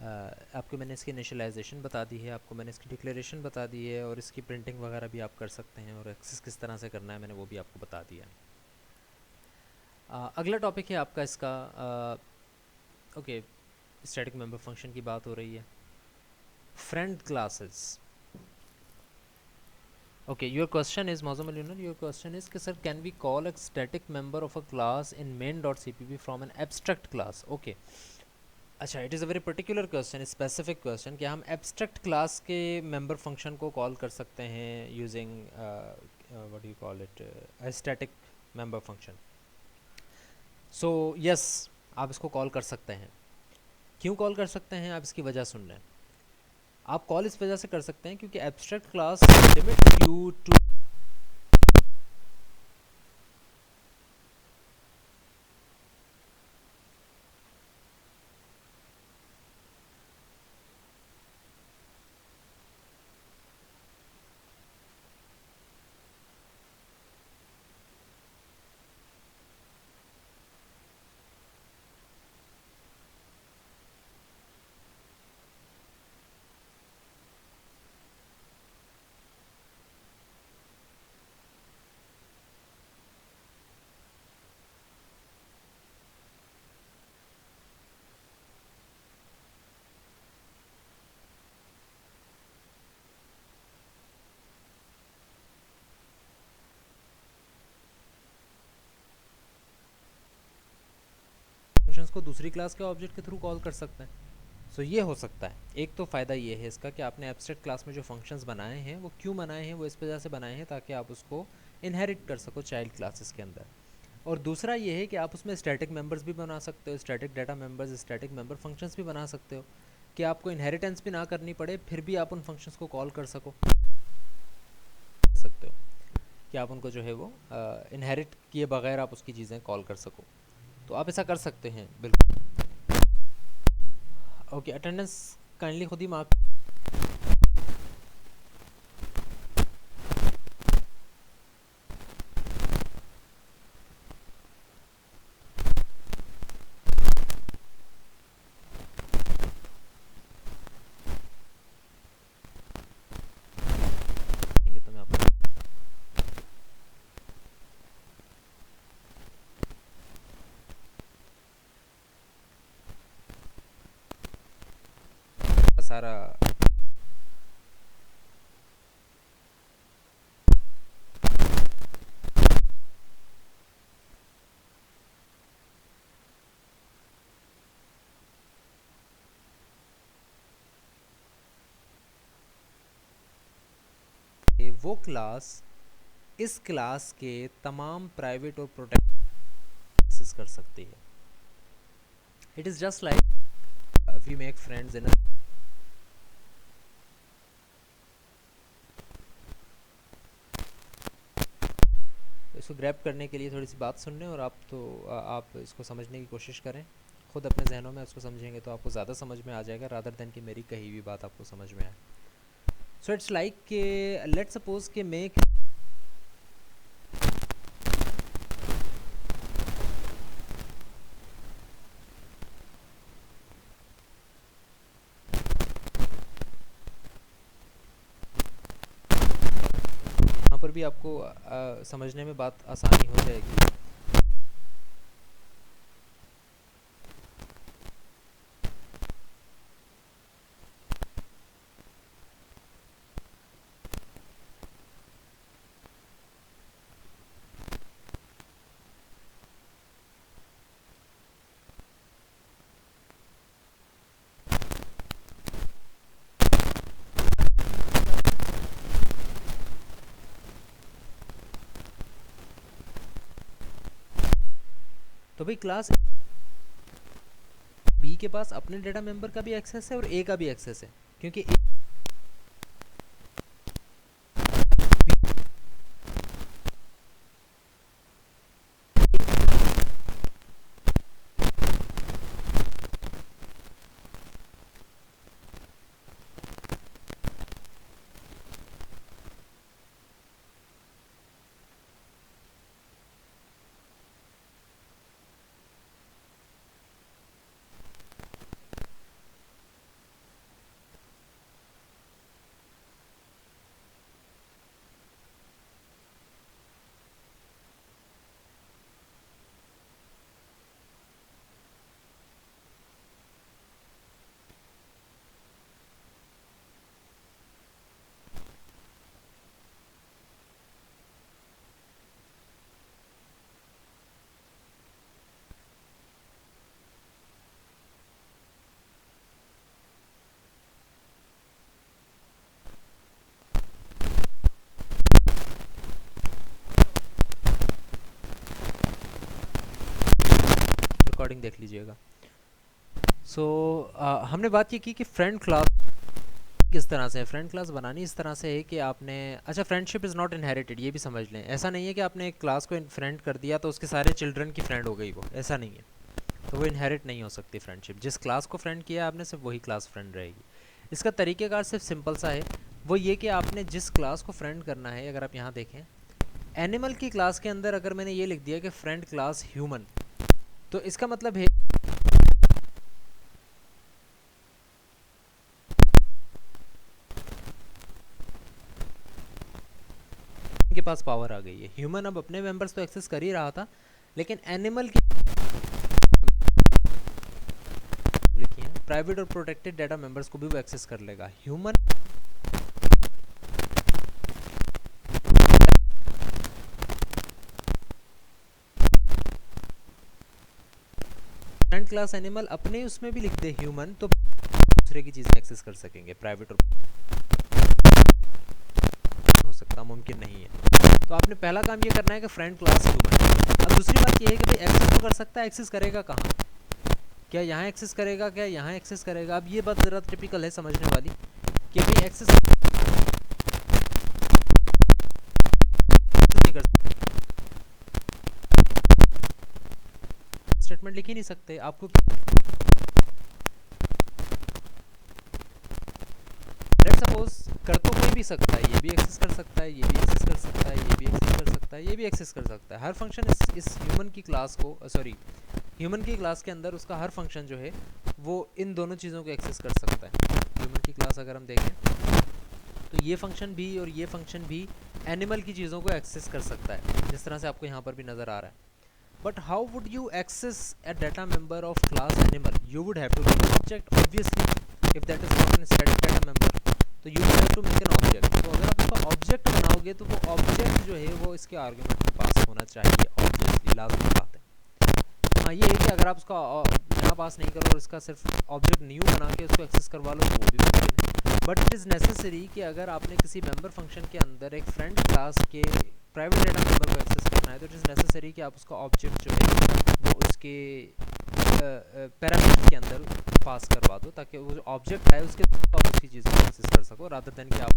S1: आपको मैंने इसकी इनिशियलाइजेशन बता दी है, आपको मैंने इसकी डिक्लेरेशन बता दी है, और इसकी प्रिंटिंग वगैरह भी आप कर सकते हैं, और एक्सेस किस तरह से करना है मैंने वो भी आपको बता दिया है. अगला टॉपिक है आपका इसका. ओके स्टैटिक मेंबर फंक्शन की बात हो रही है. Friend classes. Okay, your question is Mausam Al-Yunar, your question is कि sir can we call a static member of a class in main.cpp from an abstract class? Okay. अच्छा it is a very particular question, specific question कि हम abstract class के member function को call कर सकते हैं using what do you call it, a static member function. So yes आप इसको call कर सकते हैं. क्यों कॉल कर सकते हैं आप इसकी वजह सुन लें. आप कॉल इस वजह से कर सकते हैं क्योंकि abstract class limit you to functions को दूसरी क्लास के ऑब्जेक्ट के थ्रू कॉल कर सकते हैं. सो ये हो सकता है. एक तो फ़ायदा ये है इसका कि आपने एब्स्ट्रैक्ट क्लास में जो फंक्शंस बनाए हैं वो क्यों बनाए हैं, वो इस वजह से बनाए हैं ताकि आप उसको इनहेरिट कर सको चाइल्ड क्लासेस के अंदर. और दूसरा ये है कि आप उसमें स्टैटिक मेंबर्स भी बना सकते हो, static data members, static member functions भी बना सकते हो कि आपको इनहेरिटेंस भी ना करनी पड़े, फिर भी आप उन फंक्शंस को कॉल कर सकते हो कि आप उनको जो है वो इनहेरिट किए बगैर आप उसकी चीज़ें कॉल कर सको. तो आप ऐसा कर सकते हैं बिल्कुल. ओके अटेंडेंस काइंडली खुद ही मार्क. तो मैं आपको सारा वो क्लास इस क्लास के तमाम प्राइवेट और प्रोटेक्ट एक्सेस कर सकती है। It is just like we make friends in इसको ग्रैब करने के लिए थोड़ी सी बात सुनने और आप इसको समझने की कोशिश करें। खुद अपने जहनों में उसको समझेंगे तो आपको ज़्यादा समझ में आ जाएगा रादर देन कि मेरी कही हुई बात आपको समझ में आए। So it's like let's suppose के मेक यहाँ पर भी आपको समझने में बात आसानी हो जाएगी। तो भाई क्लास बी के पास अपने डेटा मेंबर का भी एक्सेस है और ए का भी एक्सेस है, क्योंकि रिकॉर्डिंग देख लीजिएगा। सो हमने बात ये की कि फ्रेंड क्लास किस तरह से है। फ्रेंड क्लास बनानी इस तरह से है कि आपने अच्छा फ्रेंडशिप इज़ नॉट इनहेरिटेड, ये भी समझ लें। ऐसा नहीं है कि आपने एक क्लास को फ्रेंड कर दिया तो उसके सारे चिल्ड्रन की फ्रेंड हो गई, वो ऐसा नहीं है। तो वो इनहेरिट नहीं हो सकती फ्रेंडशिप। जिस क्लास को फ्रेंड किया आपने सिर्फ वही क्लास फ्रेंड रहेगी। इसका तरीक़ेकार सिर्फ सिंपल सा है, वो ये कि आपने जिस क्लास को फ्रेंड करना है, अगर आप यहाँ देखें एनिमल की क्लास के अंदर अगर मैंने ये लिख दिया कि फ्रेंड क्लास ह्यूमन, तो इसका मतलब है के पास पावर आ गई है। ह्यूमन अब अपने मेंबर्स तो एक्सेस कर ही रहा था, लेकिन एनिमल की लिखी है प्राइवेट और प्रोटेक्टेड डाटा मेंबर्स को भी वो एक्सेस कर लेगा। ह्यूमन फ्रेंड क्लास एनिमल अपने उसमें भी लिख दे ह्यूमन, तो दूसरे की चीजें एक्सेस कर सकेंगे। प्राइवेट और हो सकता मुमकिन नहीं है। तो आपने पहला काम ये करना है कि फ्रेंड क्लास ह्यूमन। अब दूसरी बात ये है कि भाई एक्सेस तो कर सकता है, एक्सेस करेगा कहाँ? क्या यहाँ एक्सेस करेगा, क्या यहाँ एक्सेस करेगा? अब ये बात ज़रा टिपिकल है समझने वाली कि भाई एक्सेस नहीं कर सकते, स्टेटमेंट लिख ही नहीं सकते। आपको लेट्स सपोज कर तो कोई भी सकता है, ये भी एक्सेस कर सकता है, ये भी एक्सेस कर सकता है, ये भी एक्सेस कर सकता है, ये भी एक्सेस कर सकता है। हर फंक्शन इस ह्यूमन की क्लास को ह्यूमन की क्लास के अंदर उसका हर फंक्शन जो है वो इन दोनों चीज़ों को एक्सेस कर सकता है। ह्यूमन की क्लास अगर हम देखें तो ये फंक्शन भी और ये फंक्शन भी एनिमल की चीज़ों को एक्सेस कर सकता है, जिस तरह से आपको यहाँ पर भी नज़र आ रहा है। But how would you access a data member of class animal? You would have to give object, obviously if that is not an static data member तो you have to make an object. तो अगर आप उसका object बनाओगे तो वो object जो है वो इसके आर्गुमेंट में पास होना चाहिए, ऑब्वियसली लाजमी बात है। हाँ ये है कि अगर आप उसका यहाँ पास नहीं करो और इसका सिर्फ ऑब्जेक्ट न्यू बना के उसको एक्सेस करवा लो तो वो भी मुमकिन है। बट इट इज़ नेसेसरी कि अगर आपने किसी मेंबर फंक्शन के अंदर एक फ्रेंड क्लास के प्राइवेट डेटा मेंबर को एक्सेस करना है तो इट इज़ नेसेसरी कि आप उसका ऑब्जेक्ट जो है वो उसके पैरामीटर के अंदर पास करवा दो, ताकि वो जो ऑब्जेक्ट है उसके आप उसकी चीज़ को एक्सेस कर सको, रादर देन कि आप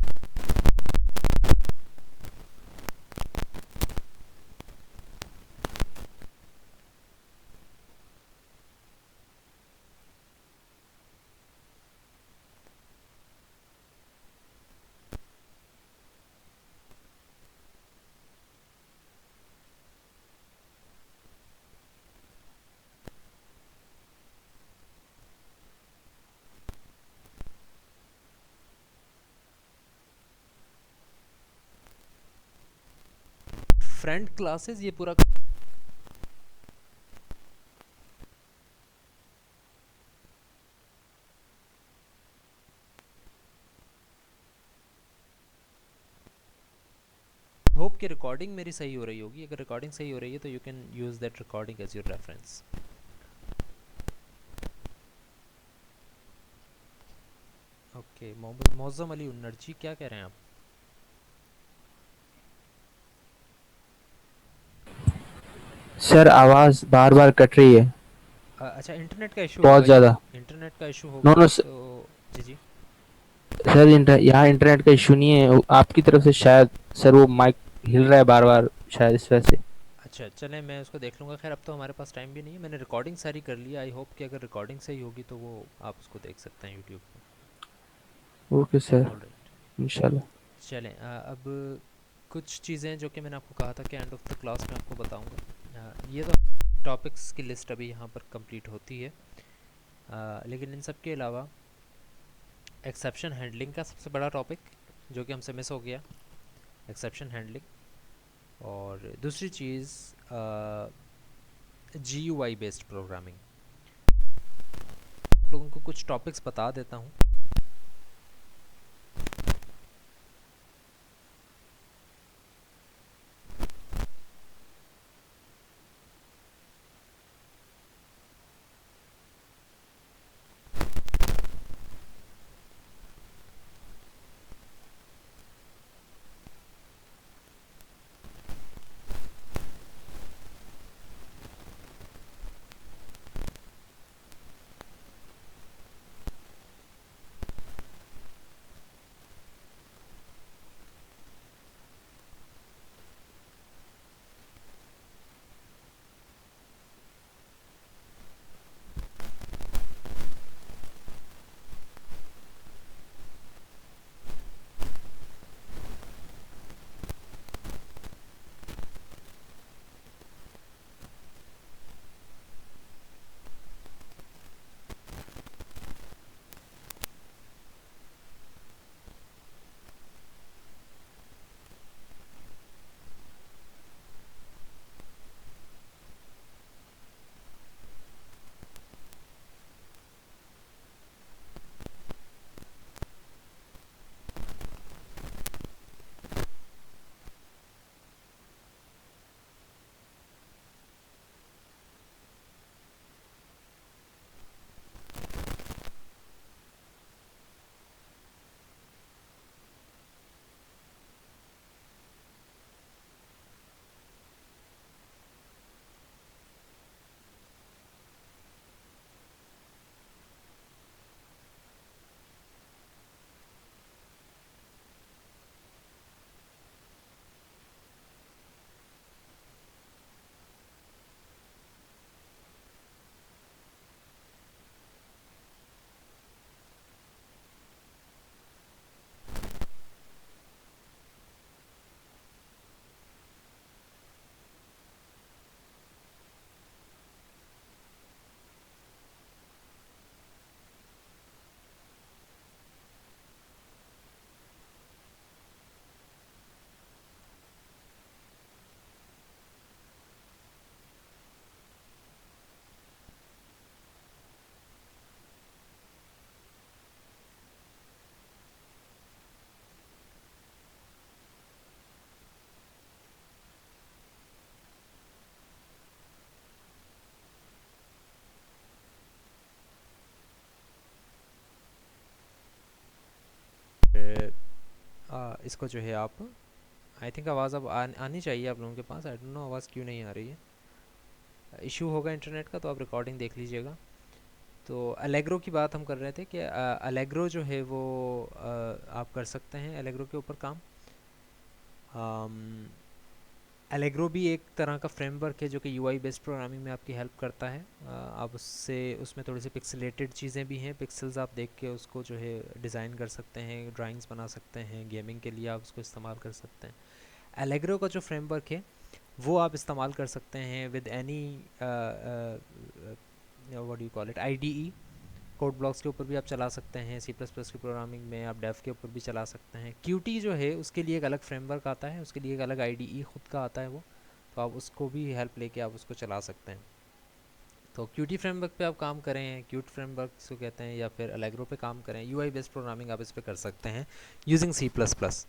S1: फ्रेंड क्लासेस ये पूरा होप कि रिकॉर्डिंग मेरी सही हो रही होगी। अगर रिकॉर्डिंग सही हो रही है तो you can use that recording as your reference. Okay, Mohammad Mauzam Ali Unnad ji क्या कह रहे हैं आप?
S2: सर आवाज़ बार बार कट रही है,
S1: अच्छा, इंटरनेट का इशू
S2: बहुत
S1: होगा ये।
S2: ज़्यादा।
S1: इंटरनेट का इशू
S2: नो
S1: होगा
S2: नो
S1: तो जी जी।
S2: सर, यहाँ इंटरनेट का इशू नहीं है, आपकी तरफ से शायद। सर वो माइक हिल रहा है बार बार, शायद इस वजह से।
S1: अच्छा चलें, मैं उसको देख लूँगा। खैर अब तो हमारे पास टाइम भी नहीं है, मैंने रिकॉर्डिंग सारी कर ली। आई होप कि अगर रिकॉर्डिंग सही होगी तो वो आप उसको देख सकते हैं यूट्यूब
S2: ओके सर,
S1: पे। All right.
S2: इंशाल्लाह।
S1: चलें, अब कुछ चीज़ें जो कि मैंने आपको कहा था कि एंड ऑफ द क्लास में आपको बताऊँगा। ये तो टॉपिक्स की लिस्ट अभी यहाँ पर कंप्लीट होती है, लेकिन इन सब के अलावा एक्सेप्शन हैंडलिंग का सबसे बड़ा टॉपिक जो कि हमसे मिस हो गया, एक्सेप्शन हैंडलिंग। और दूसरी चीज़ GUI बेस्ड प्रोग्रामिंग। आप लोगों को कुछ टॉपिक्स बता देता हूँ। इसको जो है आप, आई थिंक आवाज़ अब आनी चाहिए आप लोगों के पास, आई डोंट नो आवाज़ क्यों नहीं आ रही है, इशू होगा इंटरनेट का, तो आप रिकॉर्डिंग देख लीजिएगा। तो अलेग्रो की बात हम कर रहे थे कि अलेग्रो जो है वो आप कर सकते हैं अलेग्रो के ऊपर काम। अलेग्रो भी एक तरह का फ्रेमवर्क है जो कि यूआई बेस्ड प्रोग्रामिंग में आपकी हेल्प करता है। आप उससे उसमें थोड़ी सी पिक्सलेटेड चीज़ें भी हैं, पिक्सल्स आप देख के उसको जो है डिज़ाइन कर सकते हैं, ड्राइंग्स बना सकते हैं, गेमिंग के लिए आप उसको इस्तेमाल कर सकते हैं। अलेग्रो का जो फ्रेमवर्क है वो आप इस्तेमाल कर सकते हैं with any what do you call it, IDE. Code blocks के ऊपर भी आप चला सकते हैं, सी प्लस प्लस की प्रोग्रामिंग में आप डेव के ऊपर भी चला सकते हैं। क्यूटी जो है उसके लिए एक अलग फ्रेमवर्क आता है, उसके लिए एक अलग आईडीई खुद का आता है वो, तो आप उसको भी हेल्प लेके आप उसको चला सकते हैं। तो क्यूटी फ्रेमवर्क पे आप काम करें, क्यूट फ्रेमवर्क को कहते हैं, या फिर अलेग्रो पे काम करें, यूआई बेस्ड प्रोग्रामिंग आप इस पे कर सकते हैं यूजिंग सी प्लस प्लस।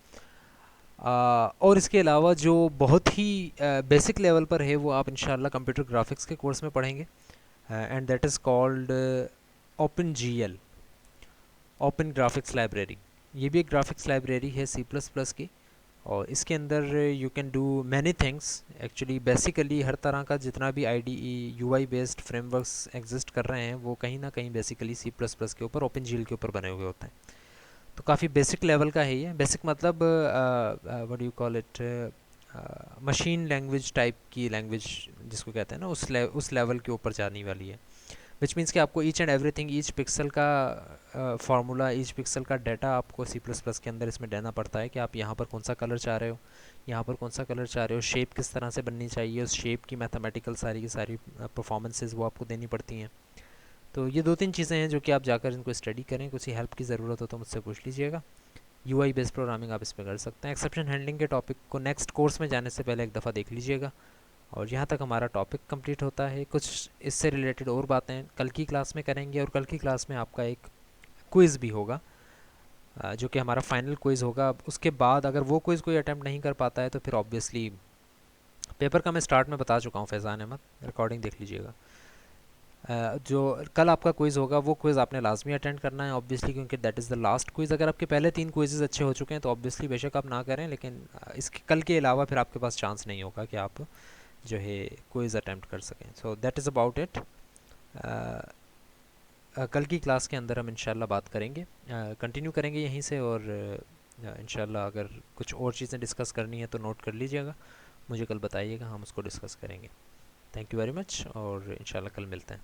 S1: और इसके अलावा जो बहुत ही बेसिक लेवल पर है वो आप इंशाल्लाह कंप्यूटर ग्राफिक्स के कोर्स में पढ़ेंगे, and that is called open G L, open graphics library. ये भी एक ग्राफिक्स लाइब्रेरी है सी प्लस प्लस की, और इसके अंदर you can do many things. Actually basically हर तरह का जितना भी I D E U I based frameworks exist कर रहे हैं वो कहीं ना कहीं बेसिकली सी प्लस प्लस के ऊपर, ओपन जी के ऊपर बने हुए होते हैं। तो काफ़ी बेसिक लेवल का है ये। बेसिक मतलब what do you call it, machine language type की लैंग्वेज जिसको कहते हैं ना, उस लेवल के ऊपर जाने वाली है। विच मीन्स कि आपको each and everything, each pixel का फार्मूला, ईच पिक्सल का डाटा आपको सी प्लस प्लस के अंदर इसमें देना पड़ता है कि आप यहाँ पर कौन सा कलर चाह रहे हो, यहाँ पर कौन सा कलर चाह रहे हो, शेप किस तरह से बननी चाहिए, उस शेप की मैथमेटिकल सारी की सारी परफॉर्मेंसेज वो आपको देनी पड़ती हैं। तो ये दो तीन चीज़ें हैं जो कि आप जाकर इनको स्टडी करें। कुछ हेल्प की ज़रूरत हो तो मुझसे पूछ लीजिएगा। यूआई बेस्ड प्रोग्रामिंग आप इस पर कर सकते हैं। एक्सेप्शन हैंडलिंग के टॉपिक को नेक्स्ट कोर्स में जाने से पहले एक दफ़ा देख लीजिएगा। और यहाँ तक हमारा टॉपिक कंप्लीट होता है। कुछ इससे रिलेटेड और बातें कल की क्लास में करेंगे, और कल की क्लास में आपका एक क्विज़ भी होगा, जो कि हमारा फाइनल क्विज़ होगा। उसके बाद अगर वो क्विज़ कोई अटैम्प्ट नहीं कर पाता है तो फिर ऑब्वियसली, पेपर का मैं स्टार्ट में बता चुका हूँ फैज़ान अहमद, रिकॉर्डिंग देख लीजिएगा। जो कल आपका क्विज़ होगा वो क्विज़ आपने लाजमी अटेंड करना है ऑब्वियसली, क्योंकि that is the last quiz. अगर आपके पहले 3 क्विज़ेस अच्छे हो चुके हैं तो ऑब्वियसली बेशक आप ना करें, लेकिन इसके कल के अलावा फिर आपके पास चांस नहीं होगा कि आप जो है क्विज़ अटैम्प्ट कर सकें। So that is about it. कल की क्लास के अंदर हम इंशाल्लाह बात करेंगे, कंटिन्यू करेंगे यहीं से, और इंशाल्लाह अगर कुछ और चीज़ें डिस्कस करनी है तो नोट कर लीजिएगा, मुझे कल बताइएगा, हम उसको डिस्कस करेंगे। थैंक यू वेरी मच, और इंशाल्लाह कल मिलते हैं।